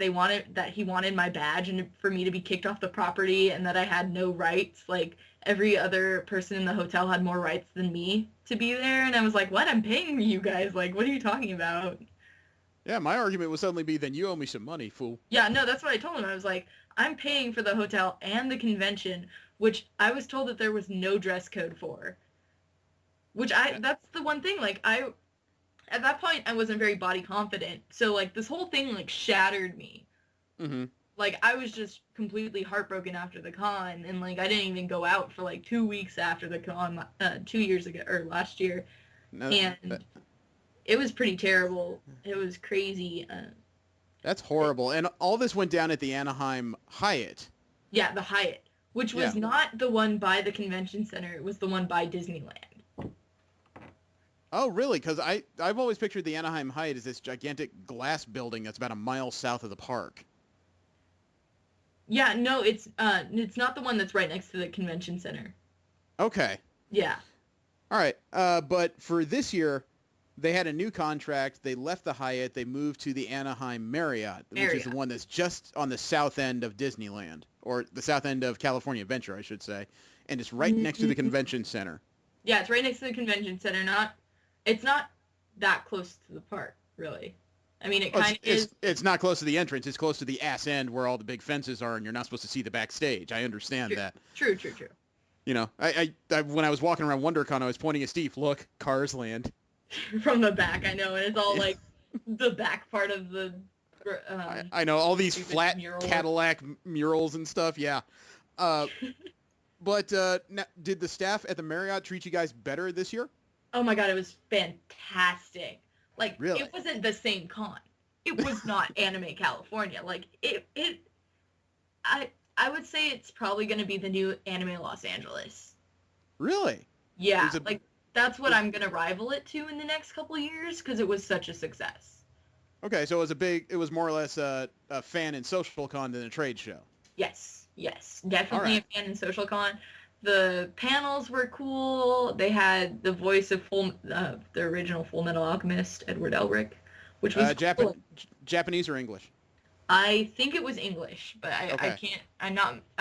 he wanted my badge and for me to be kicked off the property and that I had no rights. Like, every other person in the hotel had more rights than me to be there. And I was like, what? I'm paying you guys. Like, what are you talking about? Yeah, my argument would suddenly be, then you owe me some money, fool. Yeah, no, that's what I told him. I was like, I'm paying for the hotel and the convention, which I was told that there was no dress code for. Which that's the one thing, like, at that point, I wasn't very body confident. So, like, this whole thing, like, shattered me. Mm-hmm. Like, I was just completely heartbroken after the con, and, like, I didn't even go out for, like, 2 weeks after the con 2 years ago, or last year. And it was pretty terrible. It was crazy. That's horrible. And all this went down at the Anaheim Hyatt. Yeah, the Hyatt, which was not the one by the convention center. It was the one by Disneyland. Oh, really? Because I've always pictured the Anaheim Hyatt as this gigantic glass building that's about a mile south of the park. Yeah, no, it's not the one that's right next to the convention center. Okay. Yeah. All right. But for this year, they had a new contract. They left the Hyatt. They moved to the Anaheim Marriott, which is the one that's just on the south end of Disneyland, or the south end of California Adventure, I should say. And it's right next to the convention center. Yeah, it's right next to the convention center. It's not that close to the park, really. I mean, it kind of is. It's not close to the entrance. It's close to the ass end where all the big fences are, and you're not supposed to see the backstage. I understand that. True. You know, I when I was walking around WonderCon, I was pointing at Steve, look, Cars Land. From the back, I know, and it's all like the back part of the... I know, all these flat Cadillac murals and stuff, yeah. But now, did the staff at the Marriott treat you guys better this year? Oh my god, it was fantastic. Like, really? It wasn't the same con. It was not Anime California. Like, I would say it's probably going to be the new Anime Los Angeles. Really? Yeah, like, that's what I'm going to rival it to in the next couple of years, because it was such a success. Okay, so it was more or less a fan and social con than a trade show. Yes. Definitely a fan and social con. The panels were cool. They had the voice of the original Full Metal Alchemist, Edward Elric, which was cool. Japanese or English? I think it was English, but I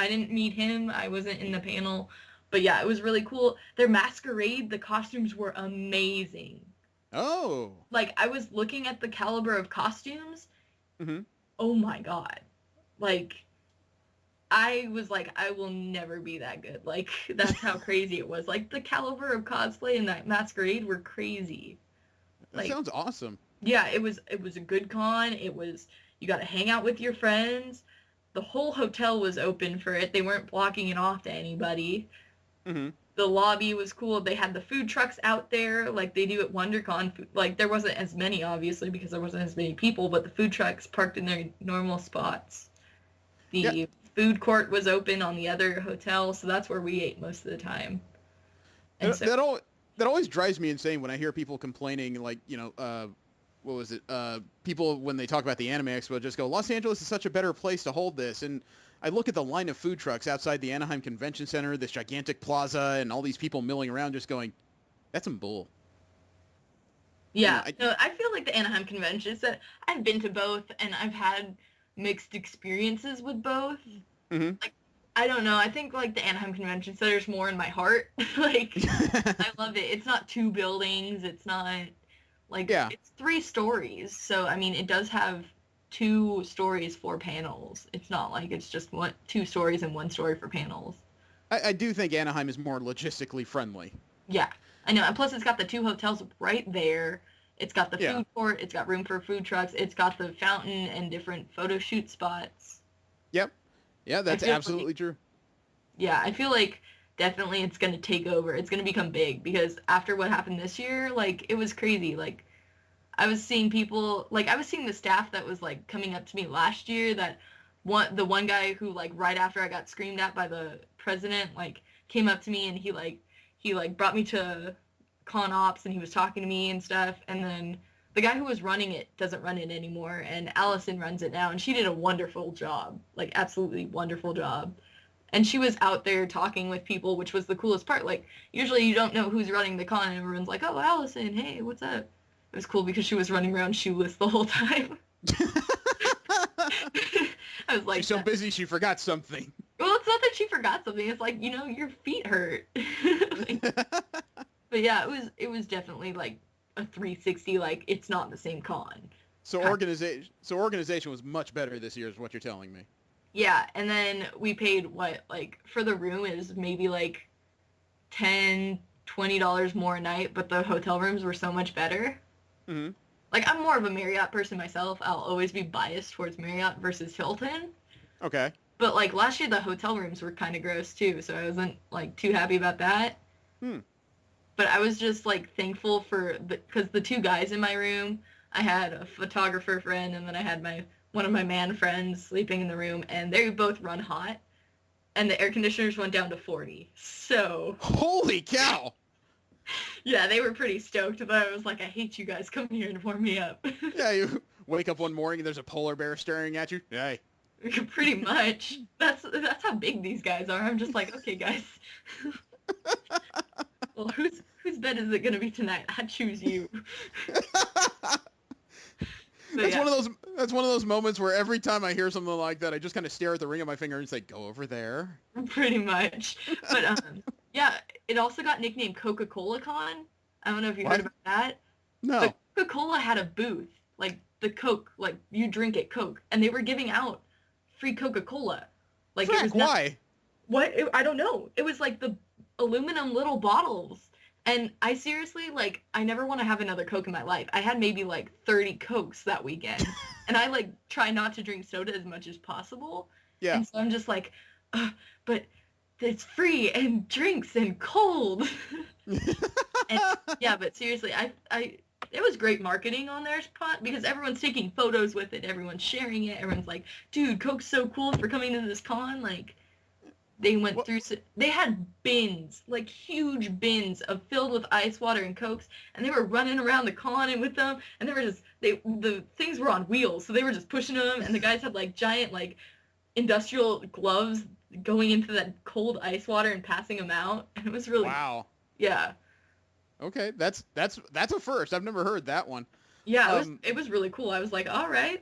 didn't meet him. I wasn't in the panel. But yeah, it was really cool. Their masquerade, the costumes were amazing. Oh. Like, I was looking at the caliber of costumes. Mm-hmm. Oh my god. Like, I was like, I will never be that good. Like, that's how crazy it was. Like, the caliber of cosplay and that masquerade were crazy. That sounds awesome. Yeah, it was a good con. You got to hang out with your friends. The whole hotel was open for it. They weren't blocking it off to anybody. Mm-hmm. The lobby was cool. They had the food trucks out there like they do at WonderCon. Like, there wasn't as many, obviously, because there wasn't as many people, but the food trucks parked in their normal spots. The food court was open on the other hotel, so that's where we ate most of the time. And that always drives me insane when I hear people complaining, like, you know, what was it? People, when they talk about the Anime Expo, just go, Los Angeles is such a better place to hold this. And I look at the line of food trucks outside the Anaheim Convention Center, this gigantic plaza, and all these people milling around just going, that's some bull. Yeah, I feel like the Anaheim Convention Center, I've been to both, and I've had mixed experiences with both. Mm-hmm. Like, I don't know. I think, like, the Anaheim Convention Center is more in my heart. Like, I love it. It's not two buildings. It's not, Like, Yeah. it's 3 stories, so, I mean, it does have 2 stories for panels. It's not like it's just 2 stories and 1 story for panels. I do think Anaheim is more logistically friendly. Yeah, I know. And plus, it's got the 2 hotels right there. It's got the Yeah. food court. It's got room for food trucks. It's got the fountain and different photo shoot spots. Yep. Yeah, that's absolutely true. Yeah, I feel like definitely it's going to take over. It's going to become big because after what happened this year, like, it was crazy. Like, I was seeing people, like, I was seeing the staff that was, like, coming up to me last year that the one guy who, like, right after I got screamed at by the president, like, came up to me and he brought me to con ops and he was talking to me and stuff. And then the guy who was running it doesn't run it anymore, and Allison runs it now, and she did a wonderful job, like, absolutely wonderful job. And she was out there talking with people, which was the coolest part. Like, usually you don't know who's running the con, and everyone's like, oh, Allison, hey, what's up? It was cool because she was running around shoeless the whole time. I was like, she's so busy she forgot something. Well, it's not that she forgot something. It's like, your feet hurt. But yeah, it was definitely like a 360. Like, it's not the same con. So organization was much better this year, is what you're telling me. Yeah, and then we paid what, like, for the room is maybe like $10, $20 more a night, but the hotel rooms were so much better. Mm-hmm. Like, I'm more of a Marriott person myself. I'll always be biased towards Marriott versus Hilton. Okay. But, like, last year the hotel rooms were kind of gross, too, so I wasn't, like, too happy about that. But I was just, like, thankful because the 2 guys in my room, I had a photographer friend, and then I had one of my man friends sleeping in the room, and they both run hot, and the air conditioners went down to 40. So... Holy cow! Yeah, they were pretty stoked, but I was like, I hate you guys. Come here and warm me up. Yeah, you wake up one morning and there's a polar bear staring at you. Hey. Pretty much. That's how big these guys are. I'm just like, okay, guys. Well, whose bed is it gonna be tonight? I choose you. That's one of those moments where every time I hear something like that, I just kind of stare at the ring of my finger and say, "Go over there." Pretty much. But yeah, it also got nicknamed Coca-Cola Con. I don't know if you heard about that. No. But Coca-Cola had a booth, like the Coke, like you drink it Coke, and they were giving out free Coca-Cola. Like, it was why? I don't know. It was like the aluminum little bottles. And I seriously, like, I never want to have another Coke in my life. I had maybe, like, 30 Cokes that weekend. And I, like, try not to drink soda as much as possible. Yeah. And so I'm just like, but it's free and drinks and cold. And, yeah, but seriously, it was great marketing on their part because everyone's taking photos with it. Everyone's sharing it. Everyone's like, dude, Coke's so cool for coming to this con. Like, they went through, they had bins, like huge bins filled with ice water and Cokes, and they were running around the con and with them, and they were just, the things were on wheels, so they were just pushing them, and the guys had like giant, like, industrial gloves going into that cold ice water and passing them out, and it was really, wow. Yeah. Okay, that's a first. I've never heard that one. Yeah, it was really cool. I was like, all right.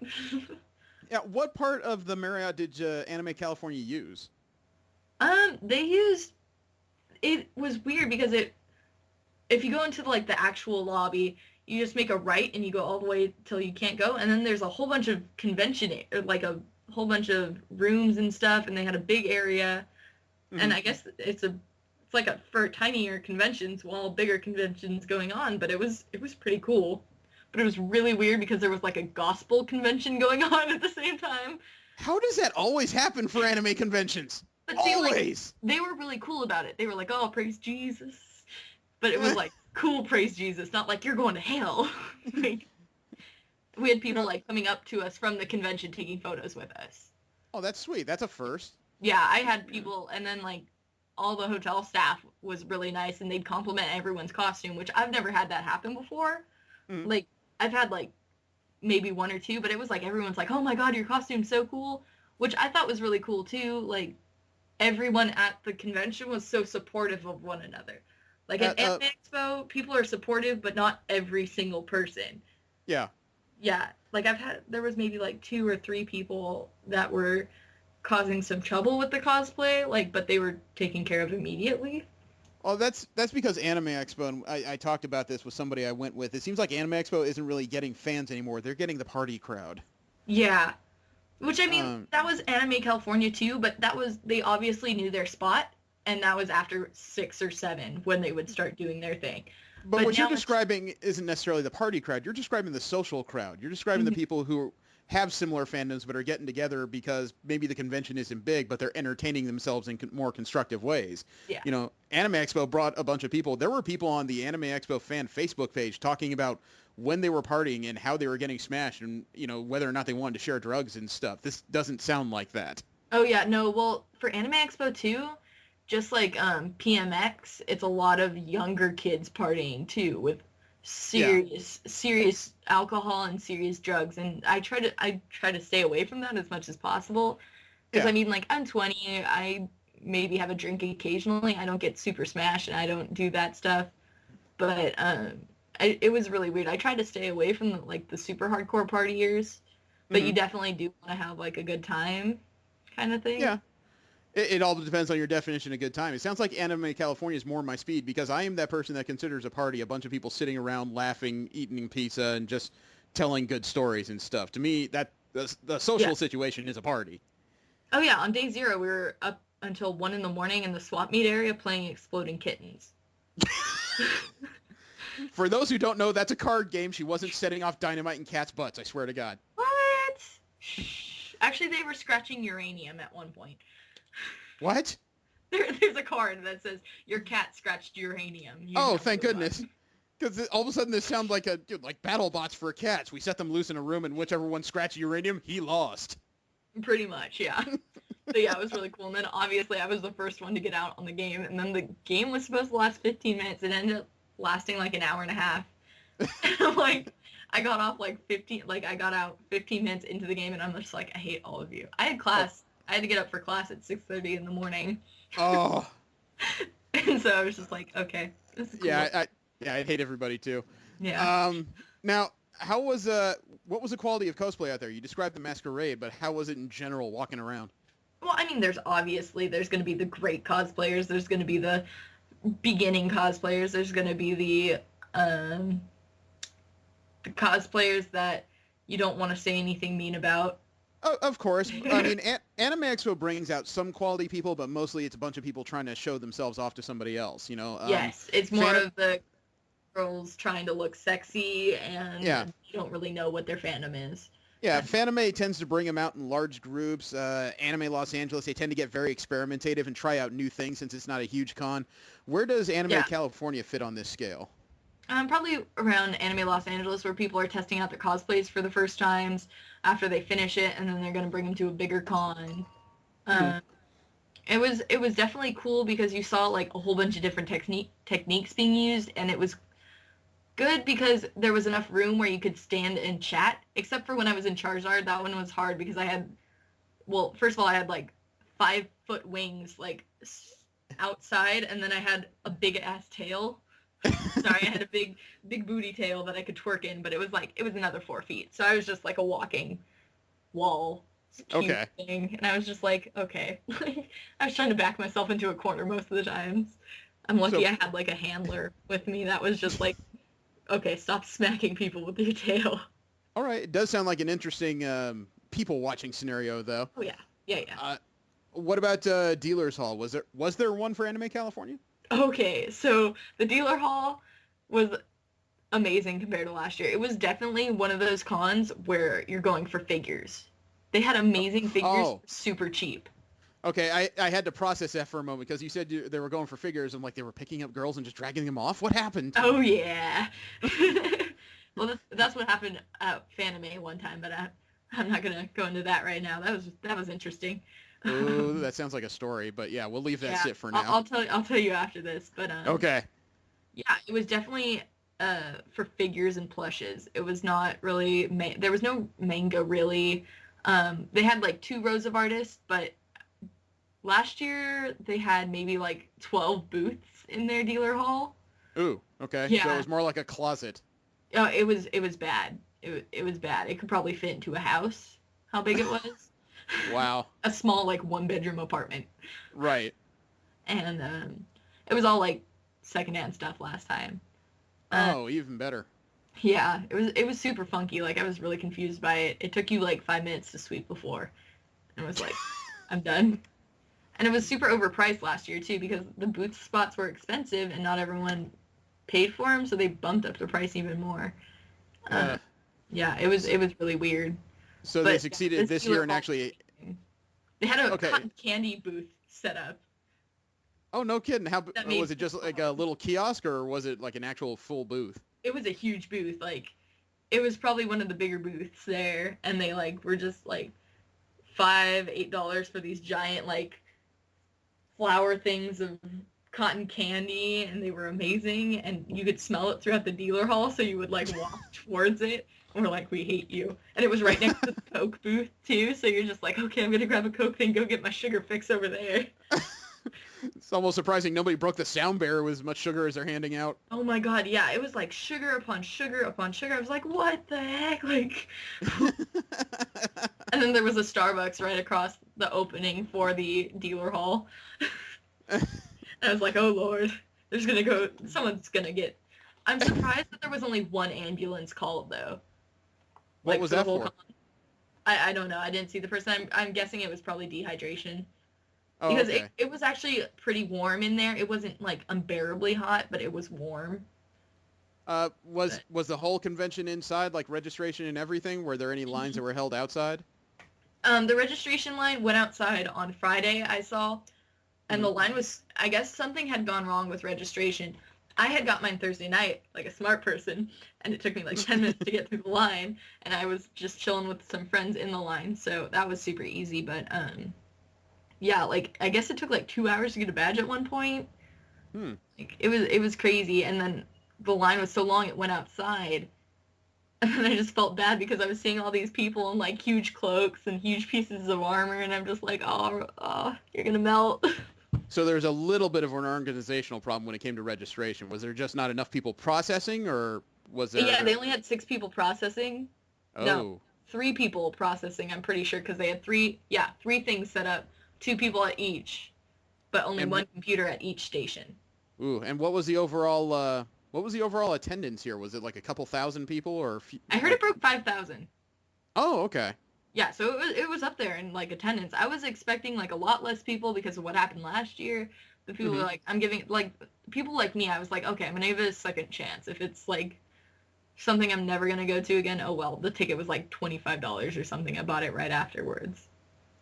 Yeah, what part of the Marriott did Anime California use? They used, it was weird because if you go into like the actual lobby, you just make a right and you go all the way till you can't go, and then there's a whole bunch of like a whole bunch of rooms and stuff, and they had a big area, and I guess it's like for tinier conventions while bigger conventions going on, but it was pretty cool. But it was really weird because there was like a gospel convention going on at the same time. How does that always happen for anime conventions? But see, always! Like, they were really cool about it. They were like, oh, praise Jesus. But it was like, cool, praise Jesus, not like, you're going to hell. Like, we had people like coming up to us from the convention taking photos with us. Oh, that's sweet. That's a first. Yeah, I had people, and then like all the hotel staff was really nice, and they'd compliment everyone's costume, which I've never had that happen before. Like, I've had like maybe 1 or 2, but it was like everyone's like, oh my god, your costume's so cool, which I thought was really cool too. Like, everyone at the convention was so supportive of one another. Like, at Anime Expo, people are supportive, but not every single person. Yeah. Yeah. Like, there was maybe like 2 or 3 people that were causing some trouble with the cosplay, like, but they were taken care of immediately. Well, that's because Anime Expo, and I talked about this with somebody I went with. It seems like Anime Expo isn't really getting fans anymore. They're getting the party crowd. Yeah. Which, I mean, that was Anime California too, but they obviously knew their spot, and that was after 6 or 7 when they would start doing their thing. But what you're describing isn't necessarily the party crowd. You're describing the social crowd. You're describing the people who have similar fandoms but are getting together because maybe the convention isn't big, but they're entertaining themselves in more constructive ways. Yeah. You know, Anime Expo brought a bunch of people. There were people on the Anime Expo fan Facebook page talking about when they were partying and how they were getting smashed and, you know, whether or not they wanted to share drugs and stuff. This doesn't sound like that. Oh, yeah. No, well, for Anime Expo too, just like PMX, it's a lot of younger kids partying too with serious alcohol and serious drugs, and I try to stay away from that as much as possible, because I mean, like, I'm 20, I maybe have a drink occasionally, I don't get super smashed and I don't do that stuff, but it was really weird. I tried to stay away from the super hardcore partiers, but you definitely do want to have like a good time kind of thing. Yeah. It all depends on your definition of good time. It sounds like Anime California is more my speed, because I am that person that considers a party a bunch of people sitting around laughing, eating pizza, and just telling good stories and stuff. To me, that the social situation is a party. Oh yeah, on day 0 we were up until 1 in the morning in the swap meet area playing Exploding Kittens. For those who don't know, that's a card game. She wasn't setting off dynamite in cats' butts, I swear to God. What? Actually, they were scratching uranium at one point. What? There's a card that says, your cat scratched uranium. Oh, thank goodness. Because all of a sudden this sounds like battle bots for cats. We set them loose in a room, and whichever one scratched uranium, he lost. Pretty much, yeah. So yeah, it was really cool. And then obviously I was the first one to get out on the game. And then the game was supposed to last 15 minutes. It ended up lasting like an hour and a half. Like, I got off I got out 15 minutes into the game, and I'm just like, I hate all of you. I had class. I had to get up for class at 6:30 in the morning. Oh. And so I was just like, okay, this is cool. Yeah, I hate everybody too. Yeah. Now, what was the quality of cosplay out there? You described the masquerade, but how was it in general walking around? Well, I mean, there's going to be the great cosplayers. There's going to be the beginning cosplayers. There's going to be the cosplayers that you don't want to say anything mean about. Oh, of course. I mean, Anime Expo brings out some quality people, but mostly it's a bunch of people trying to show themselves off to somebody else, you know? Yes, it's more of the girls trying to look sexy, and you don't really know what their fandom is. Yeah, Fanime tends to bring them out in large groups. Anime Los Angeles, they tend to get very experimentative and try out new things since it's not a huge con. Where does Anime California fit on this scale? Probably around Anime Los Angeles, where people are testing out their cosplays for the first times after they finish it, and then they're going to bring them to a bigger con. It was definitely cool because you saw like a whole bunch of different techniques being used, and it was good because there was enough room where you could stand and chat, except for when I was in Charizard. That one was hard because first of all, I had like 5-foot wings like outside, and then I had a big ass tail. Sorry, I had a big booty tail that I could twerk in, but it was another 4 feet. So I was just like a walking wall thing, and I was just like, okay. I was trying to back myself into a corner most of the times. I'm lucky I had like a handler with me that was just like, okay, stop smacking people with your tail. All right, it does sound like an interesting people watching scenario, though. Oh yeah. What about Dealers Hall? Was there one for Anime California? Okay, so the dealer hall was amazing compared to last year. It was definitely one of those cons where you're going for figures. They had amazing figures, super cheap. Okay, I had to process that for a moment because you said they were going for figures. I'm like, they were picking up girls and just dragging them off? What happened? Oh, yeah. Well, that's what happened at Fanime one time, but I'm not going to go into that right now. That was interesting. Ooh, that sounds like a story, but yeah, we'll leave that sit for now. I'll tell you after this, but okay. Yeah, it was definitely for figures and plushes. It was not really there was no manga really. They had like 2 rows of artists, but last year they had maybe like 12 booths in their dealer hall. Ooh, okay. Yeah. So it was more like a closet. Oh, it was bad. It was bad. It could probably fit into a house. How big it was? Wow. A small, like, 1-bedroom apartment. Right. And it was all, like, secondhand stuff last time. Oh, even better. Yeah, it was super funky. Like, I was really confused by it. It took you like 5 minutes to sweep the floor. And I was like, I'm done. And it was super overpriced last year too, because the booth spots were expensive and not everyone paid for them, so they bumped up the price even more. Yeah, it was really weird. So they succeeded this year and actually... They had a cotton candy booth set up. Oh, no kidding. How was it, just like a little kiosk, or was it like an actual full booth? It was a huge booth. Like, it was probably one of the bigger booths there, and they like were just like $5-8 for these giant like flower things of cotton candy, and they were amazing, and you could smell it throughout the dealer hall, so you would like walk towards it, and we're like, we hate you. And it was right next to the Coke booth too, so you're just like, okay, I'm gonna grab a Coke thing, go get my sugar fix over there. It's almost surprising nobody broke the sound barrier with as much sugar as they're handing out. Oh my god, yeah, it was like sugar upon sugar upon sugar. I was like, what the heck? Like, and then there was a Starbucks right across the opening for the dealer hall. And I was like, oh lord, someone's gonna get... I'm surprised that there was only one ambulance called though. What was that for? I don't know. I didn't see the person. I'm guessing it was probably dehydration. Oh, because okay. it was actually pretty warm in there. It wasn't like unbearably hot, but it was warm. Was the whole convention inside, like registration and everything? Were there any lines that were held outside? The registration line went outside on Friday, I saw, and the line was, I guess something had gone wrong with registration. I had got mine Thursday night, like a smart person, and it took me like 10 minutes to get through the line, and I was just chilling with some friends in the line, so that was super easy, but, yeah, like, I guess it took like 2 hours to get a badge at one point. Like, it was crazy, and then the line was so long it went outside, and then I just felt bad because I was seeing all these people in like huge cloaks and huge pieces of armor, and I'm just like, oh, you're gonna melt. So there's a little bit of an organizational problem when it came to registration. Was there just not enough people processing, or was there... Yeah, they only had 6 people processing. Oh. No, 3 people processing, I'm pretty sure, because they had 3 things set up. 2 people at each, but only 1 computer at each station. Ooh, and what was the overall attendance here? Was it like a couple thousand people, or? I heard it broke 5,000. Oh, okay. Yeah, so it was up there in like attendance. I was expecting like a lot less people because of what happened last year. The people were like, people like me, I was like, okay, I'm gonna give it a second chance. If it's like something I'm never gonna go to again, oh well. The ticket was like $25 or something. I bought it right afterwards.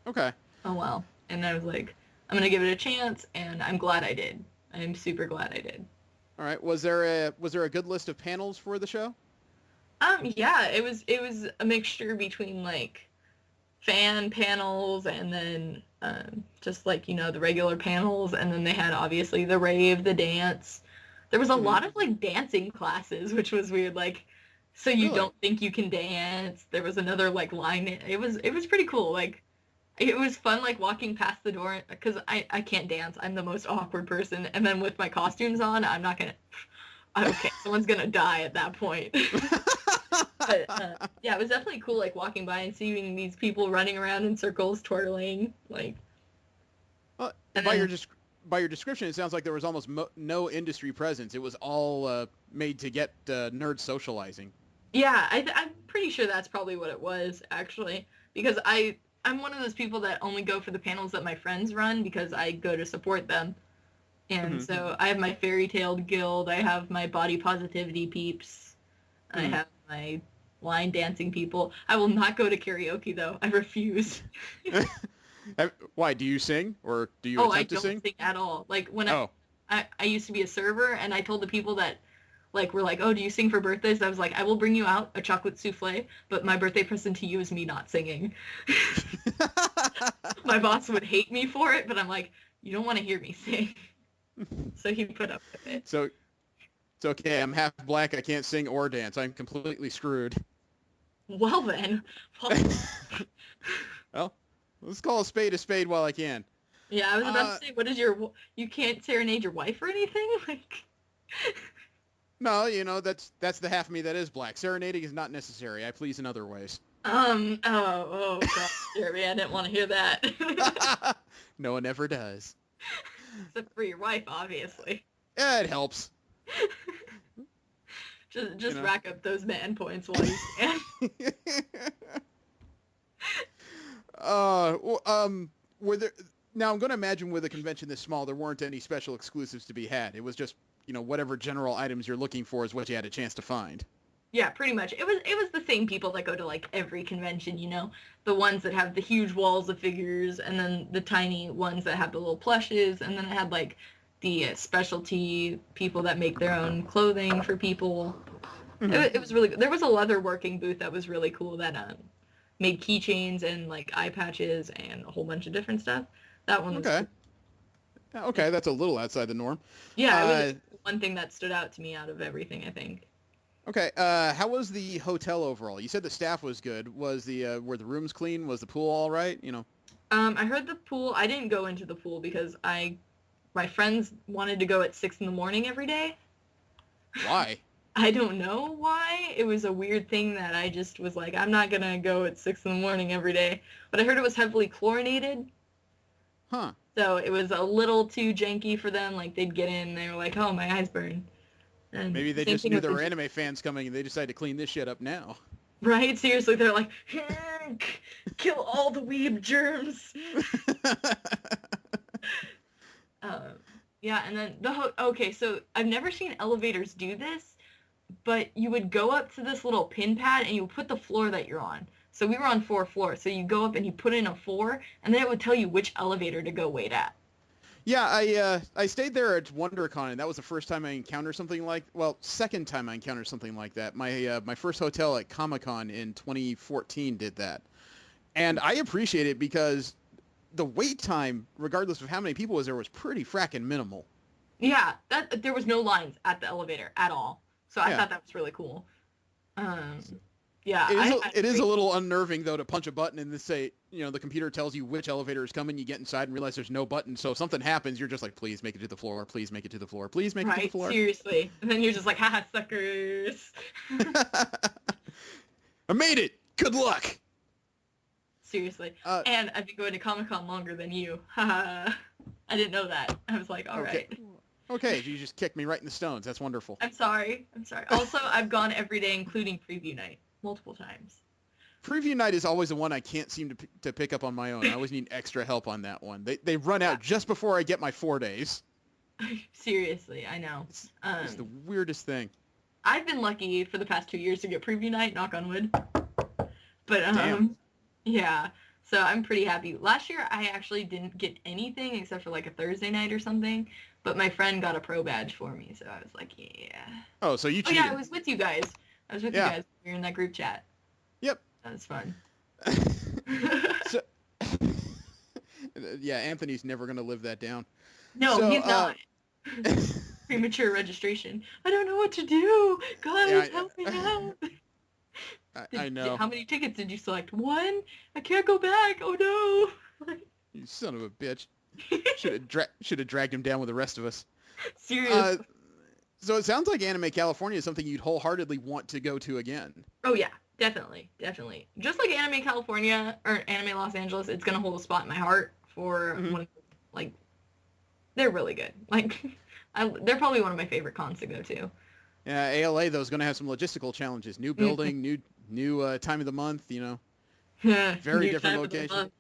Okay. Oh well. And I was like, I'm going to give it a chance, and I'm glad I did. I'm super glad I did. All right. Was there a good list of panels for the show? Yeah, it was a mixture between, like, fan panels and then just, like, you know, the regular panels, and then they had, obviously, the rave, the dance. There was a lot of, like, dancing classes, which was weird, like, so you don't think you can dance. There was another, like, line. It was pretty cool, like, it was fun, like, walking past the door, because I can't dance. I'm the most awkward person. And then with my costumes on, I'm not going to... Okay, someone's going to die at that point. But, yeah, it was definitely cool, like, walking by and seeing these people running around in circles, twirling, like... Well, by your description, it sounds like there was almost no industry presence. It was all made to get nerds socializing. Yeah, I'm pretty sure that's probably what it was, actually. Because I'm one of those people that only go for the panels that my friends run because I go to support them. And so I have my fairy tale guild, I have my body positivity peeps, I have my line dancing people. I will not go to karaoke though. I refuse. Why? Do you sing, or do you attempt to sing? I don't sing at all. Like when I used to be a server, and I told the people that like were like, oh, do you sing for birthdays? I was like, I will bring you out a chocolate souffle, but my birthday present to you is me not singing. My boss would hate me for it, but I'm like, you don't want to hear me sing. So he put up with it. So it's okay. I'm half black. I can't sing or dance. I'm completely screwed. Well then. Well, let's call a spade while I can. Yeah, I was about to say, what is you can't serenade your wife or anything? Like... No, you know, that's the half of me that is black. Serenading is not necessary. I please in other ways. Oh, God, Jeremy, I didn't want to hear that. No one ever does. Except for your wife, obviously. Yeah, it helps. Just rack up those man points while you can. Were there? Now I'm going to imagine with a convention this small, there weren't any special exclusives to be had. It was just, whatever general items you're looking for is what you had a chance to find. Yeah, pretty much. It was the same people that go to like every convention, the ones that have the huge walls of figures, and then the tiny ones that have the little plushes, and then it had like the specialty people that make their own clothing for people. Mm-hmm. It was really good. There was a leather working booth that was really cool that made keychains and like eye patches and a whole bunch of different stuff. That one was okay. Cool. Okay, that's a little outside the norm. Yeah, it was one thing that stood out to me out of everything, I think. Okay, how was the hotel overall? You said the staff was good. Was were the rooms clean? Was the pool all right? I heard the pool. I didn't go into the pool because my friends wanted to go at 6 in the morning every day. Why? I don't know why. It was a weird thing that I just was like, I'm not going to go at 6 in the morning every day. But I heard it was heavily chlorinated. Huh. So it was a little too janky for them. Like, they'd get in and they were like, oh, my eyes burn. And maybe they just knew there were anime fans coming and they decided to clean this shit up now. Right? Seriously, they're like, kill all the weeb germs. Yeah, and then okay, so I've never seen elevators do this, but you would go up to this little pin pad and you would put the floor that you're on. So we were on 4th floor, so you go up and you put in a 4, and then it would tell you which elevator to go wait at. Yeah, I stayed there at WonderCon, and that was the first time I encountered something second time I encountered something like that. My first hotel at Comic-Con in 2014 did that. And I appreciate it because the wait time, regardless of how many people was there, was pretty frackin' minimal. Yeah, there was no lines at the elevator at all. So I thought that was really cool. Yeah, it is a little unnerving though to punch a button and say, the computer tells you which elevator is coming. You get inside and realize there's no button. So if something happens, you're just like, please make it to the floor. Please make it to the floor. Please make it to the floor. Seriously. And then you're just like, haha, suckers. I made it. Good luck. Seriously. And I've been going to Comic-Con longer than you. Haha. I didn't know that. I was like, all right. Okay, you just kicked me right in the stones. That's wonderful. I'm sorry. Also, I've gone every day, including preview night, multiple times. Preview night is always the one I can't seem to pick up on my own. I always need extra help on that one. They run out just before I get my 4 days. Seriously, I know. It's the weirdest thing. I've been lucky for the past 2 years to get preview night, knock on wood. But, Damn. Yeah. So I'm pretty happy. Last year, I actually didn't get anything except for like a Thursday night or something. But my friend got a pro badge for me, so I was like, yeah. Oh, so you cheated. Oh, yeah, I was with you guys. You guys. We were in that group chat. Yep. That was fun. Yeah, Anthony's never going to live that down. No, he's not. Premature registration. I don't know what to do. Guys, help me out. I know. How many tickets did you select? 1? I can't go back. Oh, no. You son of a bitch. Should have dragged him down with the rest of us. Seriously. So it sounds like Anime California is something you'd wholeheartedly want to go to again. Oh, yeah. Definitely. Just like Anime California or Anime Los Angeles, it's going to hold a spot in my heart for one. Like, they're really good. Like, they're probably one of my favorite cons to go to. Yeah, ALA, though, is going to have some logistical challenges. New building, new time of the month, Very different location.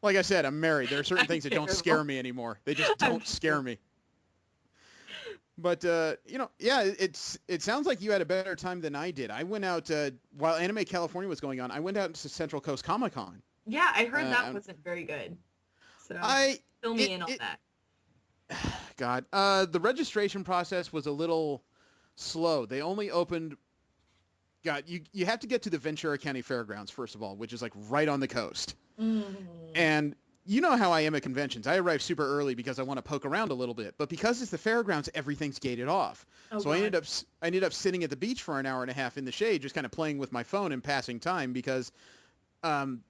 Like I said, I'm married. There are certain things that don't scare me anymore. They just don't scare me. But, it sounds like you had a better time than I did. I went out, while Anime California was going on, I went out to Central Coast Comic Con. Yeah, I heard that wasn't very good. So, fill me in on that. God. The registration process was a little slow. They only opened... God, you have to get to the Ventura County Fairgrounds, first of all, which is, like, right on the coast. And you know how I am at conventions. I arrive super early because I want to poke around a little bit. But because it's the fairgrounds, everything's gated off. So I ended up sitting at the beach for an hour and a half in the shade, just kind of playing with my phone and passing time because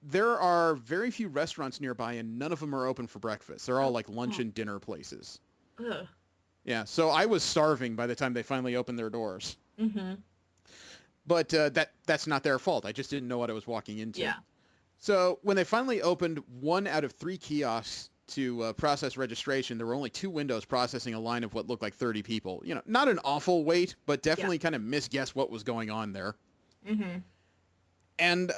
there are very few restaurants nearby and none of them are open for breakfast. They're all like lunch and dinner places. Ugh. Yeah, so I was starving by the time they finally opened their doors. Mm-hmm. But that's not their fault. I just didn't know what I was walking into. Yeah. So when they finally opened 1 out of 3 kiosks to process registration, there were only 2 windows processing a line of what looked like 30 people. You know, not an awful wait, but definitely kind of misguess what was going on there. Mm-hmm. And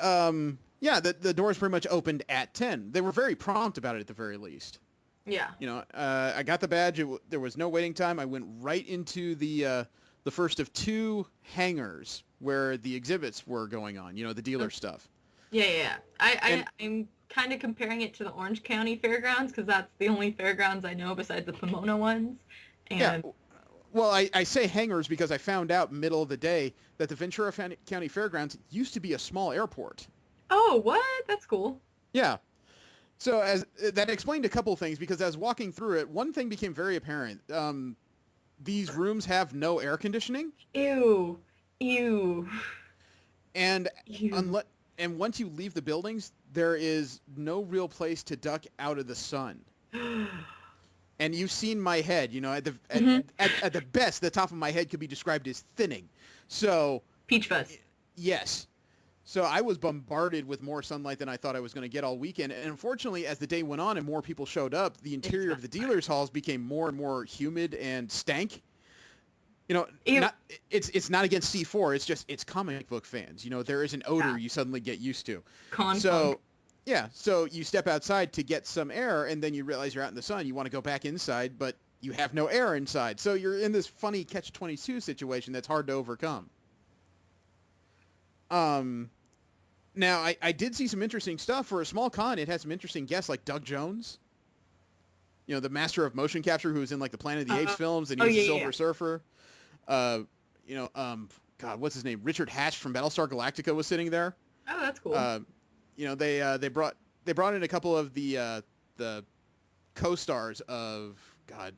yeah, the doors pretty much opened at 10. They were very prompt about it at the very least. Yeah. You know, I got the badge. There was no waiting time. I went right into the first of 2 hangars where the exhibits were going on. You know, the dealer stuff. Yeah. I'm kind of comparing it to the Orange County Fairgrounds because that's the only fairgrounds I know besides the Pomona ones. And yeah. Well, I say hangars because I found out middle of the day that the Ventura County Fairgrounds used to be a small airport. Oh, what? That's cool. Yeah. So that explained a couple of things because as walking through it, one thing became very apparent. These rooms have no air conditioning. Ew. And once you leave the buildings, there is no real place to duck out of the sun. And you've seen my head, you know, at the best, the top of my head could be described as thinning. So Peach fuzz. Yes. So I was bombarded with more sunlight than I thought I was going to get all weekend. And unfortunately, as the day went on and more people showed up, the interior of the dealers' halls became more and more humid and stank. You know, it's not against C4. It's just it's comic book fans. You know, there is an odor you suddenly get used to. So you step outside to get some air, and then you realize you're out in the sun. You want to go back inside, but you have no air inside. So you're in this funny catch-22 situation that's hard to overcome. Now, I did see some interesting stuff. For a small con, it had some interesting guests like Doug Jones. You know, the master of motion capture who was in like the Planet of the Apes films, and he was a Silver Surfer. God, what's his name? Richard Hatch from Battlestar Galactica was sitting there. Oh, that's cool. You know, they brought in a couple of the co-stars of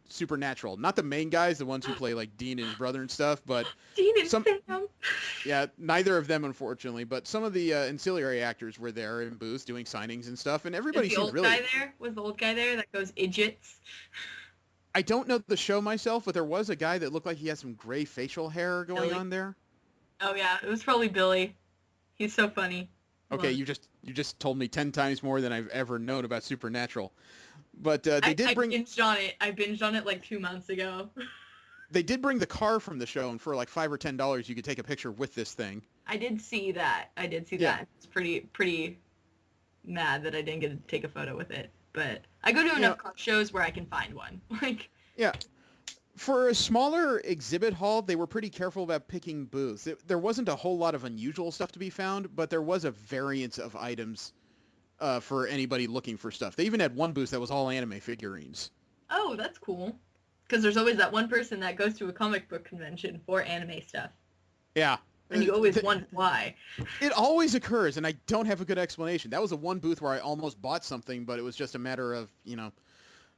Supernatural. Not the main guys, the ones who play like Dean and his brother and stuff, but Dean and Sam. Yeah, neither of them unfortunately, but some of the ancillary actors were there in booths doing signings and stuff, and everybody seemed really. Was the old guy there that goes idiots? I don't know the show myself, but there was a guy that looked like he had some gray facial hair going on there. Oh yeah, it was probably Billy. He's so funny. Okay, you just told me 10 times more than I've ever known about Supernatural. But they did bring. I binged on it like 2 months ago. They did bring the car from the show, and for like $5 or $10, you could take a picture with this thing. I did see that. It's pretty mad that I didn't get to take a photo with it. But I go to enough car shows where I can find one. Yeah. For a smaller exhibit hall, they were pretty careful about picking booths. There wasn't a whole lot of unusual stuff to be found, but there was a variance of items for anybody looking for stuff. They even had one booth that was all anime figurines. Oh, that's cool. Because there's always that one person that goes to a comic book convention for anime stuff. Yeah. And you always wonder why. It always occurs, and I don't have a good explanation. That was the one booth where I almost bought something, but it was just a matter of, you know,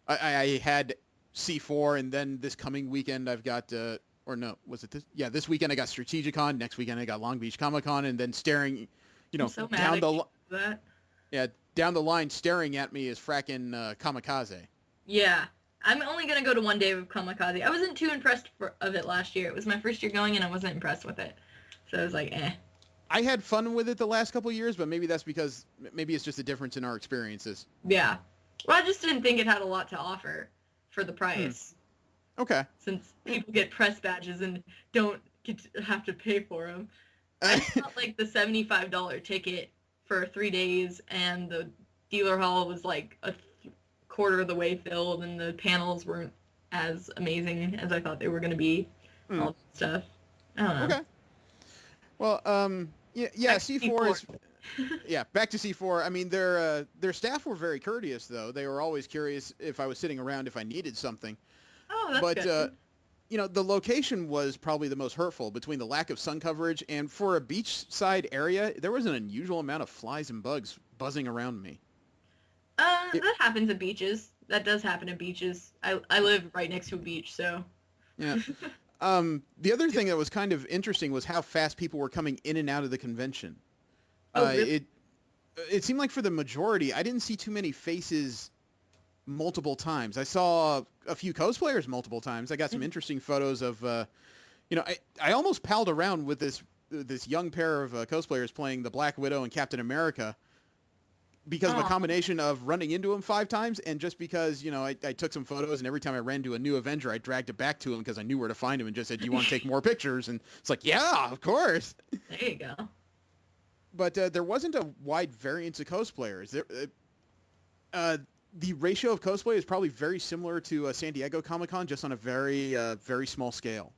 I had C4, and then this coming weekend I've got, this weekend I got Strategicon, next weekend I got Long Beach Comic Con, and then staring, you know, down the line staring at me is fracking Kamikaze. Yeah. I'm only going to go to one day of Kamikaze. I wasn't too impressed of it last year. It was my first year going, and I wasn't impressed with it. So I was like, eh. I had fun with it the last couple of years, but maybe that's because maybe it's just a difference in our experiences. Yeah. Well, I just didn't think it had a lot to offer for the price. Okay. Since people get press badges and don't have to pay for them. I felt like the $75 ticket for 3 days, and the dealer hall was like a quarter of the way filled, and the panels weren't as amazing as I thought they were going to be. All that stuff. I don't know. Okay. Well, C4 is... Yeah, back to C4. I mean, their staff were very courteous, though. They were always curious if I was sitting around if I needed something. Oh, that's good. You know, the location was probably the most hurtful between the lack of sun coverage, and for a beachside area, there was an unusual amount of flies and bugs buzzing around me. That happens at beaches. That does happen at beaches. I live right next to a beach, so... Yeah. The other thing that was kind of interesting was how fast people were coming in and out of the convention. Really? It seemed like for the majority, I didn't see too many faces multiple times. I saw a few cosplayers multiple times. I got some interesting photos of, I almost palled around with this young pair of cosplayers playing the Black Widow and Captain America. because of a combination of running into him 5 times and just because, you know, I took some photos and every time I ran to a new Avenger, I dragged it back to him because I knew where to find him and just said, do you want to take more pictures? And it's like, yeah, of course. There you go. But there wasn't a wide variance of cosplayers. The ratio of cosplay is probably very similar to San Diego Comic-Con, just on a very, very small scale.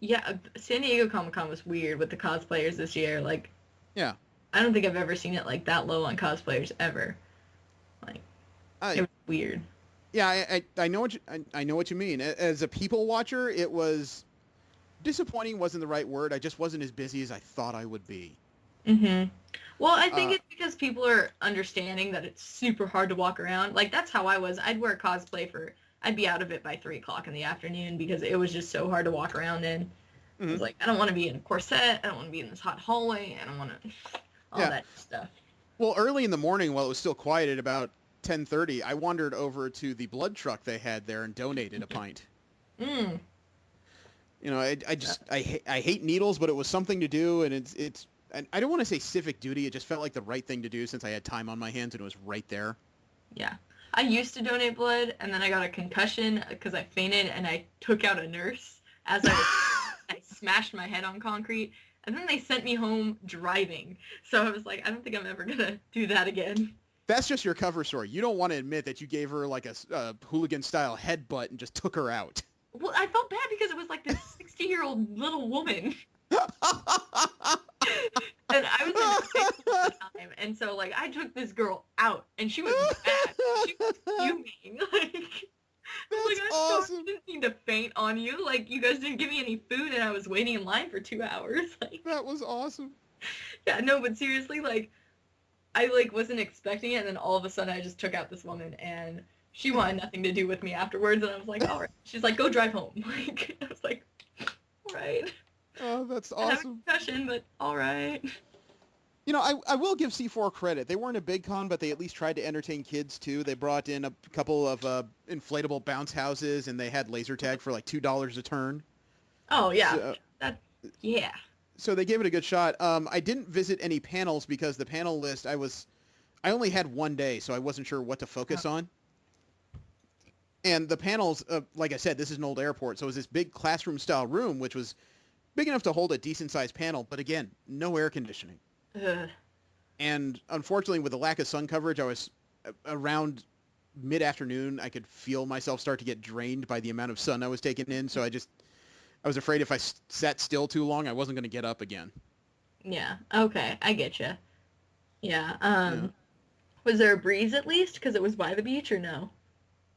Yeah, San Diego Comic-Con was weird with the cosplayers this year. Like, yeah. I don't think I've ever seen it like that low on cosplayers ever. Like, it was weird. Yeah, I know what you mean. As a people watcher, it was disappointing. Wasn't the right word. I just wasn't as busy as I thought I would be. Mm-hmm. Well, I think it's because people are understanding that it's super hard to walk around. Like, that's how I was. I'd wear cosplay I'd be out of it by 3 o'clock in the afternoon because it was just so hard to walk around in. Mm-hmm. I was like, I don't want to be in a corset. I don't want to be in this hot hallway. I don't want to... all that stuff. Well, early in the morning, while it was still quiet at about 10:30, I wandered over to the blood truck they had there and donated a pint. Mm. You know, I hate needles, but it was something to do, and it's I don't want to say civic duty. It just felt like the right thing to do since I had time on my hands and it was right there. Yeah. I used to donate blood, and then I got a concussion because I fainted, and I took out a nurse as I smashed my head on concrete. And then they sent me home driving. So I was like, I don't think I'm ever going to do that again. That's just your cover story. You don't want to admit that you gave her like a hooligan-style headbutt and just took her out. Well, I felt bad because it was like this 60-year-old little woman. And I was in the States at the time. And so, like, I took this girl out. And she was bad. She was fuming. That's awesome. I didn't mean to faint on you. Like, you guys didn't give me any food, and I was waiting in line for 2 hours. Like, that was awesome. Yeah, no, but seriously, like, I, like, wasn't expecting it, and then all of a sudden I just took out this woman, and she wanted nothing to do with me afterwards, and I was like, all right. She's like, go drive home. Like, I was like, all right. Oh, that's awesome. I have a concussion, but all right. You know, I will give C4 credit. They weren't a big con, but they at least tried to entertain kids, too. They brought in a couple of inflatable bounce houses, and they had laser tag for like $2 a turn. Oh, yeah. Yeah. So they gave it a good shot. I didn't visit any panels because the panel list, I only had one day, so I wasn't sure what to focus on. And the panels, like I said, this is an old airport, so it was this big classroom-style room, which was big enough to hold a decent-sized panel, but again, no air conditioning. And unfortunately, with the lack of sun coverage, I was around mid-afternoon. I could feel myself start to get drained by the amount of sun I was taking in. So I was afraid if I sat still too long, I wasn't going to get up again. Yeah. Okay. I get you. Yeah. Was there a breeze at least? Because it was by the beach, or no?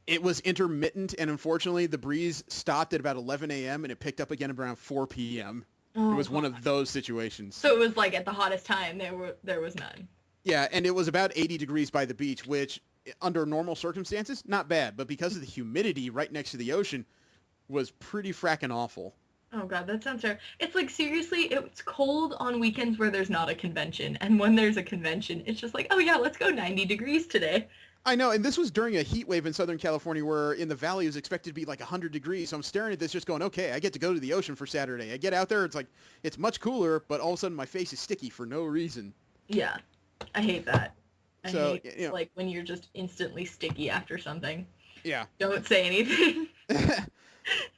It was intermittent, and unfortunately, the breeze stopped at about 11 a.m. and it picked up again around 4 p.m. Oh, it was one of those situations. So it was like at the hottest time, there was none. Yeah, and it was about 80 degrees by the beach, which under normal circumstances, not bad. But because of the humidity right next to the ocean, was pretty fracking awful. Oh, God, that sounds terrible. It's like, seriously, it's cold on weekends where there's not a convention. And when there's a convention, it's just like, oh, yeah, let's go 90 degrees today. I know, and this was during a heat wave in Southern California where in the valley it was expected to be like 100 degrees. So I'm staring at this just going, okay, I get to go to the ocean for Saturday. I get out there, it's like, it's much cooler, but all of a sudden my face is sticky for no reason. Yeah, I hate that. I hate, like, when you're just instantly sticky after something. Yeah. Don't say anything.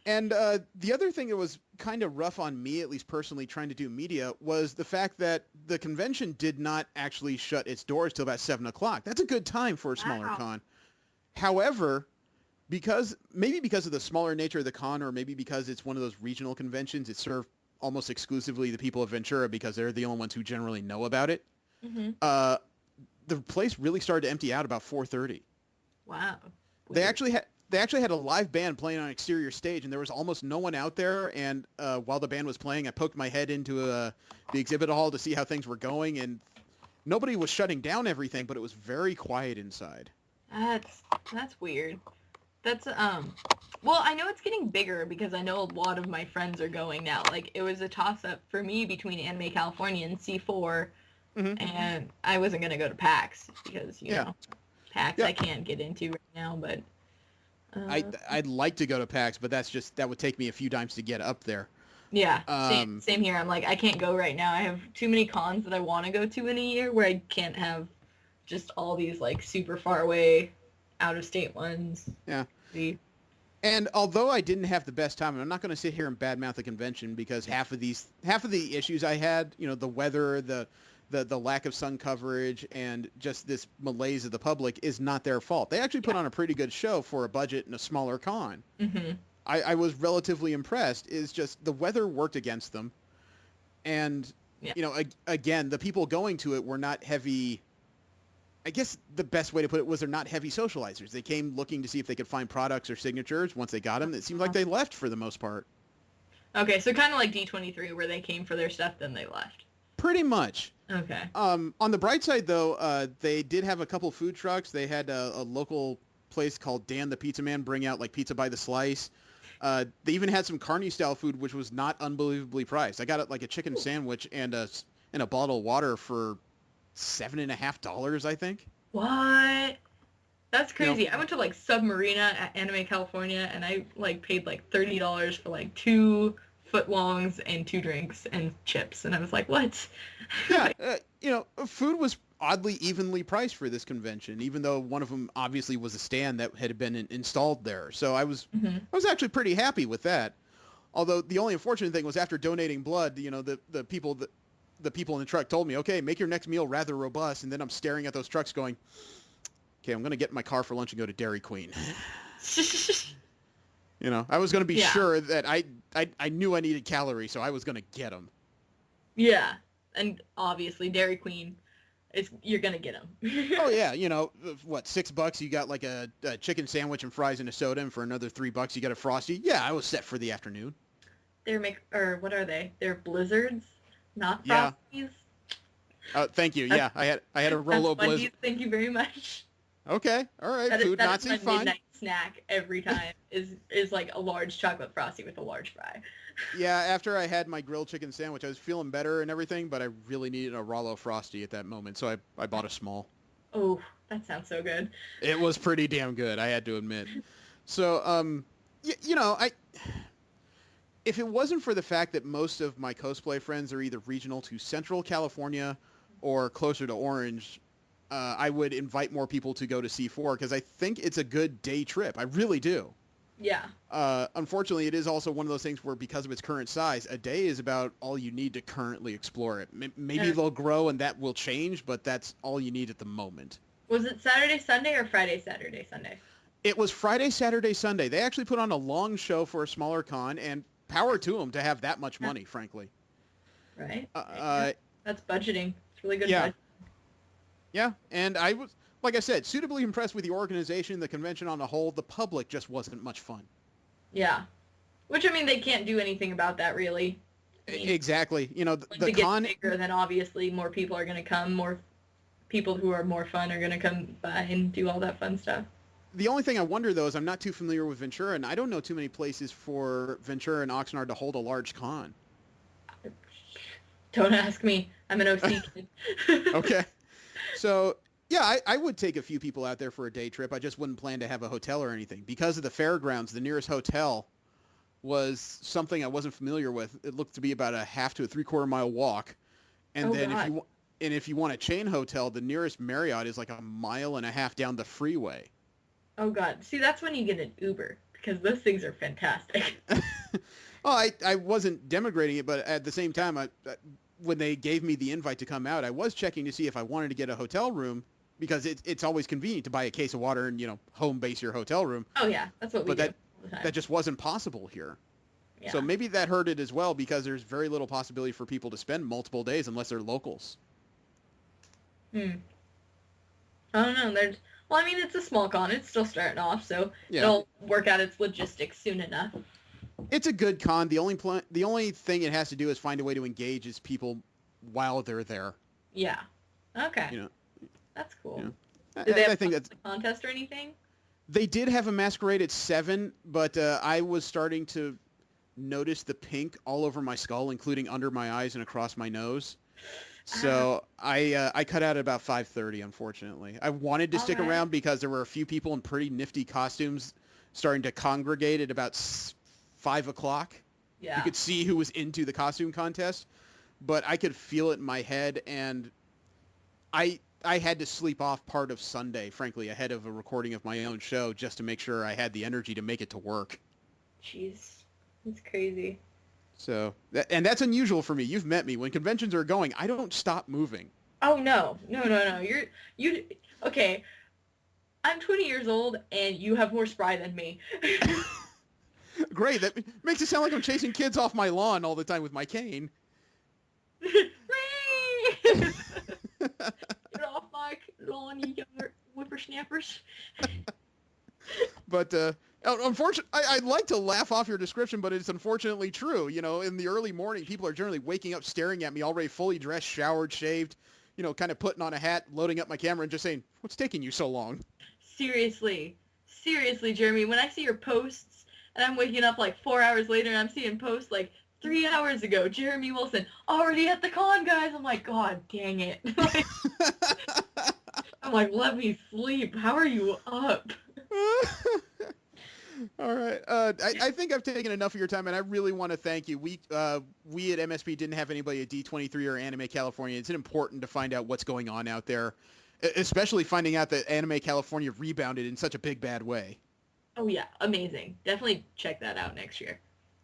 And the other thing that was kind of rough on me, at least personally, trying to do media, was the fact that the convention did not actually shut its doors till about 7 o'clock. That's a good time for a smaller con. However, maybe because of the smaller nature of the con, or maybe because it's one of those regional conventions, it served almost exclusively the people of Ventura because they're the only ones who generally know about it. Mm-hmm. The place really started to empty out about 4:30. Wow. They actually had a live band playing on an exterior stage, and there was almost no one out there. And while the band was playing, I poked my head into the exhibit hall to see how things were going, and nobody was shutting down everything, but it was very quiet inside. That's weird. That's well, I know it's getting bigger because I know a lot of my friends are going now. Like, it was a toss-up for me between Anime California and C4, mm-hmm. and I wasn't going to go to PAX because, you know, PAX I can't get into right now, but... I'd like to go to PAX, but that would take me a few times to get up there. Yeah, same here. I'm like, I can't go right now. I have too many cons that I want to go to in a year where I can't have just all these like super far away, out of state ones. Yeah. The And although I didn't have the best time, and I'm not going to sit here and badmouth the convention because half of the issues I had, the weather, the lack of sun coverage, and just this malaise of the public is not their fault. They actually put on a pretty good show for a budget and a smaller con. Mm-hmm. I was relatively impressed. Is just the weather worked against them, and again, the people going to it were not heavy. I guess the best way to put it was they're not heavy socializers. They came looking to see if they could find products or signatures. Once they got them, it seemed like they left for the most part. Okay, so kind of like D23, where they came for their stuff, then they left. Pretty much. Okay. On the bright side, though, they did have a couple food trucks. They had a local place called Dan the Pizza Man bring out like pizza by the slice. They even had some carny-style food, which was not unbelievably priced. I got like a chicken sandwich and a bottle of water for $7.50, I think. What? That's crazy. I went to like Submarina at Anime California, and I like paid like $30 for like 2 footlongs and 2 drinks and chips, and I was like, what? Yeah, food was oddly evenly priced for this convention, even though one of them obviously was a stand that had been installed there. So I was actually pretty happy with that. Although the only unfortunate thing was after donating blood, the people in the truck told me, okay, make your next meal rather robust. And then I'm staring at those trucks going, okay, I'm going to get in my car for lunch and go to Dairy Queen. I was going to be sure that I knew I needed calories, so I was going to get them. Yeah. And obviously Dairy Queen, you're going to get them. Oh, yeah. What, $6? You got like a chicken sandwich and fries and a soda, and for another $3 you got a Frosty. Yeah, I was set for the afternoon. What are they? They're Blizzards? Not Frosties? Thank you. Yeah, I had a Rolo Blizzard. Thank you very much. Okay. All right. Food Nazi, my fine. Midnight snack every time is like a large chocolate Frosty with a large fry. Yeah, after I had my grilled chicken sandwich, I was feeling better and everything, but I really needed a Rolo Frosty at that moment, so I bought a small. Oh, that sounds so good. It was pretty damn good, I had to admit. So, if it wasn't for the fact that most of my cosplay friends are either regional to Central California or closer to Orange, I would invite more people to go to C4 because I think it's a good day trip. I really do. Yeah. Unfortunately, it is also one of those things where because of its current size, a day is about all you need to currently explore it. Maybe they'll grow and that will change, but that's all you need at the moment. Was it Saturday, Sunday, or Friday, Saturday, Sunday? It was Friday, Saturday, Sunday. They actually put on a long show for a smaller con, and power to them to have that much money, frankly. Right. That's budgeting. It's really good budgeting. Yeah, and I was, like I said, suitably impressed with the organization, the convention on the whole. The public just wasn't much fun. Yeah. Which, I mean, they can't do anything about that, really. Exactly. The con... bigger, then obviously more people are going to come. More people who are more fun are going to come by and do all that fun stuff. The only thing I wonder, though, is I'm not too familiar with Ventura, and I don't know too many places for Ventura and Oxnard to hold a large con. Don't ask me. I'm an OC kid. Okay. So, yeah, I would take a few people out there for a day trip. I just wouldn't plan to have a hotel or anything. Because of the fairgrounds, the nearest hotel was something I wasn't familiar with. It looked to be about a half to a 3/4 mile walk. And if you want a chain hotel, the nearest Marriott is like a 1.5 miles down the freeway. Oh, God. See, that's when you get an Uber, because those things are fantastic. Well, I wasn't denigrating it, but at the same time, when they gave me the invite to come out, I was checking to see if I wanted to get a hotel room, because it's always convenient to buy a case of water and, home base your hotel room. Oh, yeah. That's what we do all the time. That just wasn't possible here. Yeah. So maybe that hurt it as well, because there's very little possibility for people to spend multiple days unless they're locals. I don't know. Well, I mean, it's a small con. It's still starting off, so it'll work out its logistics soon enough. It's a good con. The only thing it has to do is find a way to engage its people while they're there. Yeah. Okay. That's cool. Did they have a contest or anything? They did have a masquerade at 7, but I was starting to notice the pink all over my skull, including under my eyes and across my nose. So I cut out at about 5:30, unfortunately. I wanted to stick around because there were a few people in pretty nifty costumes starting to congregate at about 5 o'clock. Yeah. You could see who was into the costume contest, but I could feel it in my head, and I I had to sleep off part of Sunday, frankly, ahead of a recording of my own show, just to make sure I had the energy to make it to work. Jeez, that's crazy. So, and that's unusual for me. You've met me. When conventions are going, I don't stop moving. Oh, no. Okay. I'm 20 years old, and you have more spry than me. Great. That makes it sound like I'm chasing kids off my lawn all the time with my cane. Get off my lawn, you young whippersnappers. But, unfortunately, I'd like to laugh off your description, but it's unfortunately true. You know, in the early morning, people are generally waking up, staring at me, already fully dressed, showered, shaved, you know, kind of putting on a hat, loading up my camera, and just saying, "What's taking you so long?" Seriously, Jeremy, when I see your posts, and I'm waking up like 4 hours later, and I'm seeing posts like 3 hours ago, Jeremy Wilson, already at the con, guys. I'm like, God dang it. I'm like, let me sleep. How are you up? All right. I think I've taken enough of your time, and I really want to thank you. We at MSP didn't have anybody at D23 or Anime California. It's important to find out what's going on out there, especially finding out that Anime California rebounded in such a big, bad way. Oh, yeah. Amazing. Definitely check that out next year.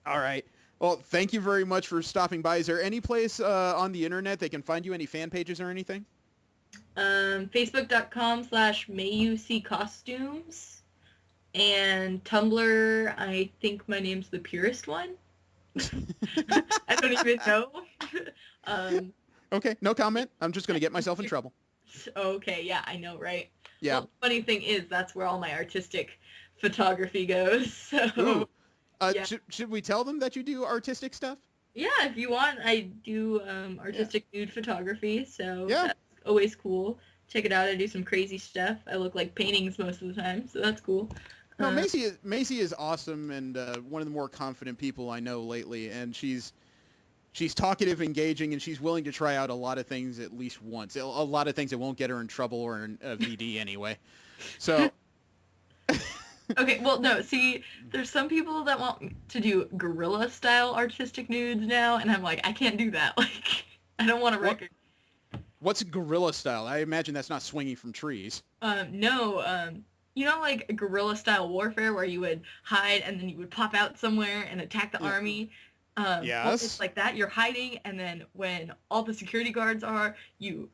All right. Well, thank you very much for stopping by. Is there any place on the internet they can find you, any fan pages or anything? Facebook.com/MayYouSeeCostumes. And Tumblr, I think my name's the purest one. I don't even know. Okay, no comment. I'm just going to get myself in trouble. Okay, yeah, I know, right? Yeah. Well, funny thing is, that's where all my artistic photography goes. So, yeah. Should we tell them that you do artistic stuff? Yeah, if you want, I do artistic nude photography, so yeah. That's always cool. Check it out. I do some crazy stuff. I look like paintings most of the time, so that's cool. No, Macy is awesome and one of the more confident people I know lately, and she's talkative, engaging, and she's willing to try out a lot of things at least once. A lot of things that won't get her in trouble or in a VD anyway. So. Okay, well, no, see, there's some people that want to do guerrilla-style artistic nudes now, and I'm like, I can't do that. Like, I don't want a record. What's guerrilla style? I imagine that's not swinging from trees. No, you know, like guerrilla-style warfare where you would hide and then you would pop out somewhere and attack the army? Yes. Well, it's like that. You're hiding, and then when all the security guards are, you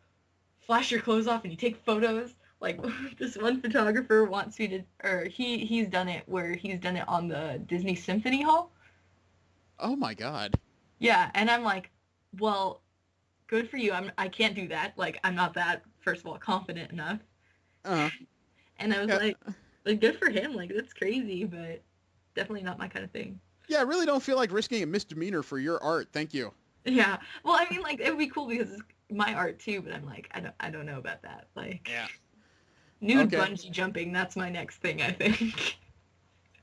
flash your clothes off and you take photos. Like, this one photographer wants me to, or he's done it where he's done it on the Disney Symphony Hall. Oh my God. Yeah, and I'm like, well, good for you. I can't do that. Like, I'm not that, first of all, confident enough. Uh-huh. And I was like, good for him. Like, that's crazy, but definitely not my kind of thing. Yeah, I really don't feel like risking a misdemeanor for your art. Thank you. Yeah. Well, I mean, like, it would be cool because it's my art too, but I'm like, I don't know about that. Like, yeah. Nude bungee jumping, that's my next thing, I think.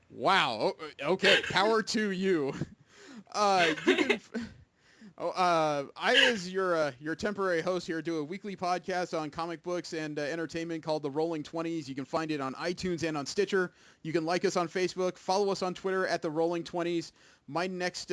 Wow. Okay. Power to you. You can... I, as your temporary host here, do a weekly podcast on comic books and entertainment called The Rolling 20s. You can find it on iTunes and on Stitcher. You can like us on Facebook. Follow us on Twitter at The Rolling 20s. My next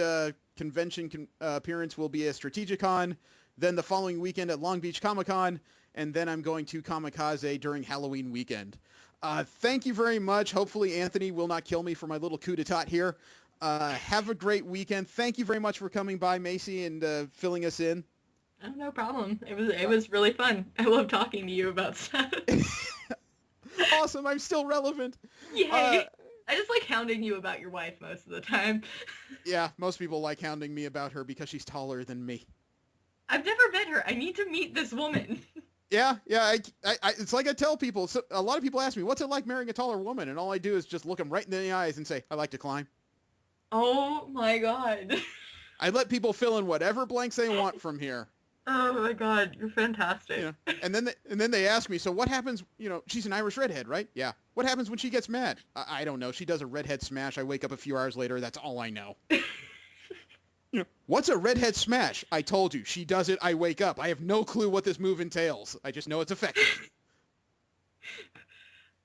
convention appearance will be at Strategicon, then the following weekend at Long Beach Comic-Con, and then I'm going to Kamikaze during Halloween weekend. Thank you very much. Hopefully Anthony will not kill me for my little coup d'etat here. Have a great weekend. Thank you very much for coming by, Macy, and filling us in. Oh, no problem. It was really fun. I love talking to you about stuff. Awesome. I'm still relevant. Yay. I just like hounding you about your wife most of the time. Yeah, most people like hounding me about her because she's taller than me. I've never met her. I need to meet this woman. Yeah. It's like I tell people. So, a lot of people ask me, what's it like marrying a taller woman? And all I do is just look them right in the eyes and say, I like to climb. Oh my God. I let people fill in whatever blanks they want from here. Oh my God, you're fantastic. You know, and then they ask me, so what happens, she's an Irish redhead, right? Yeah. What happens when she gets mad? I don't know. She does a redhead smash. I wake up a few hours later. That's all I know. What's a redhead smash? I told you. She does it. I wake up. I have no clue what this move entails. I just know it's effective.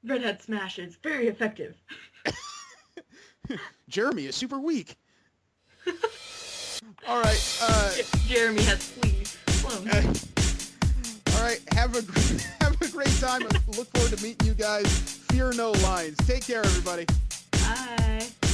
Redhead smash is very effective. Jeremy is super weak. All right. Jeremy has fleas. All right. Have a great time. I look forward to meeting you guys. Fear no lines. Take care, everybody. Bye.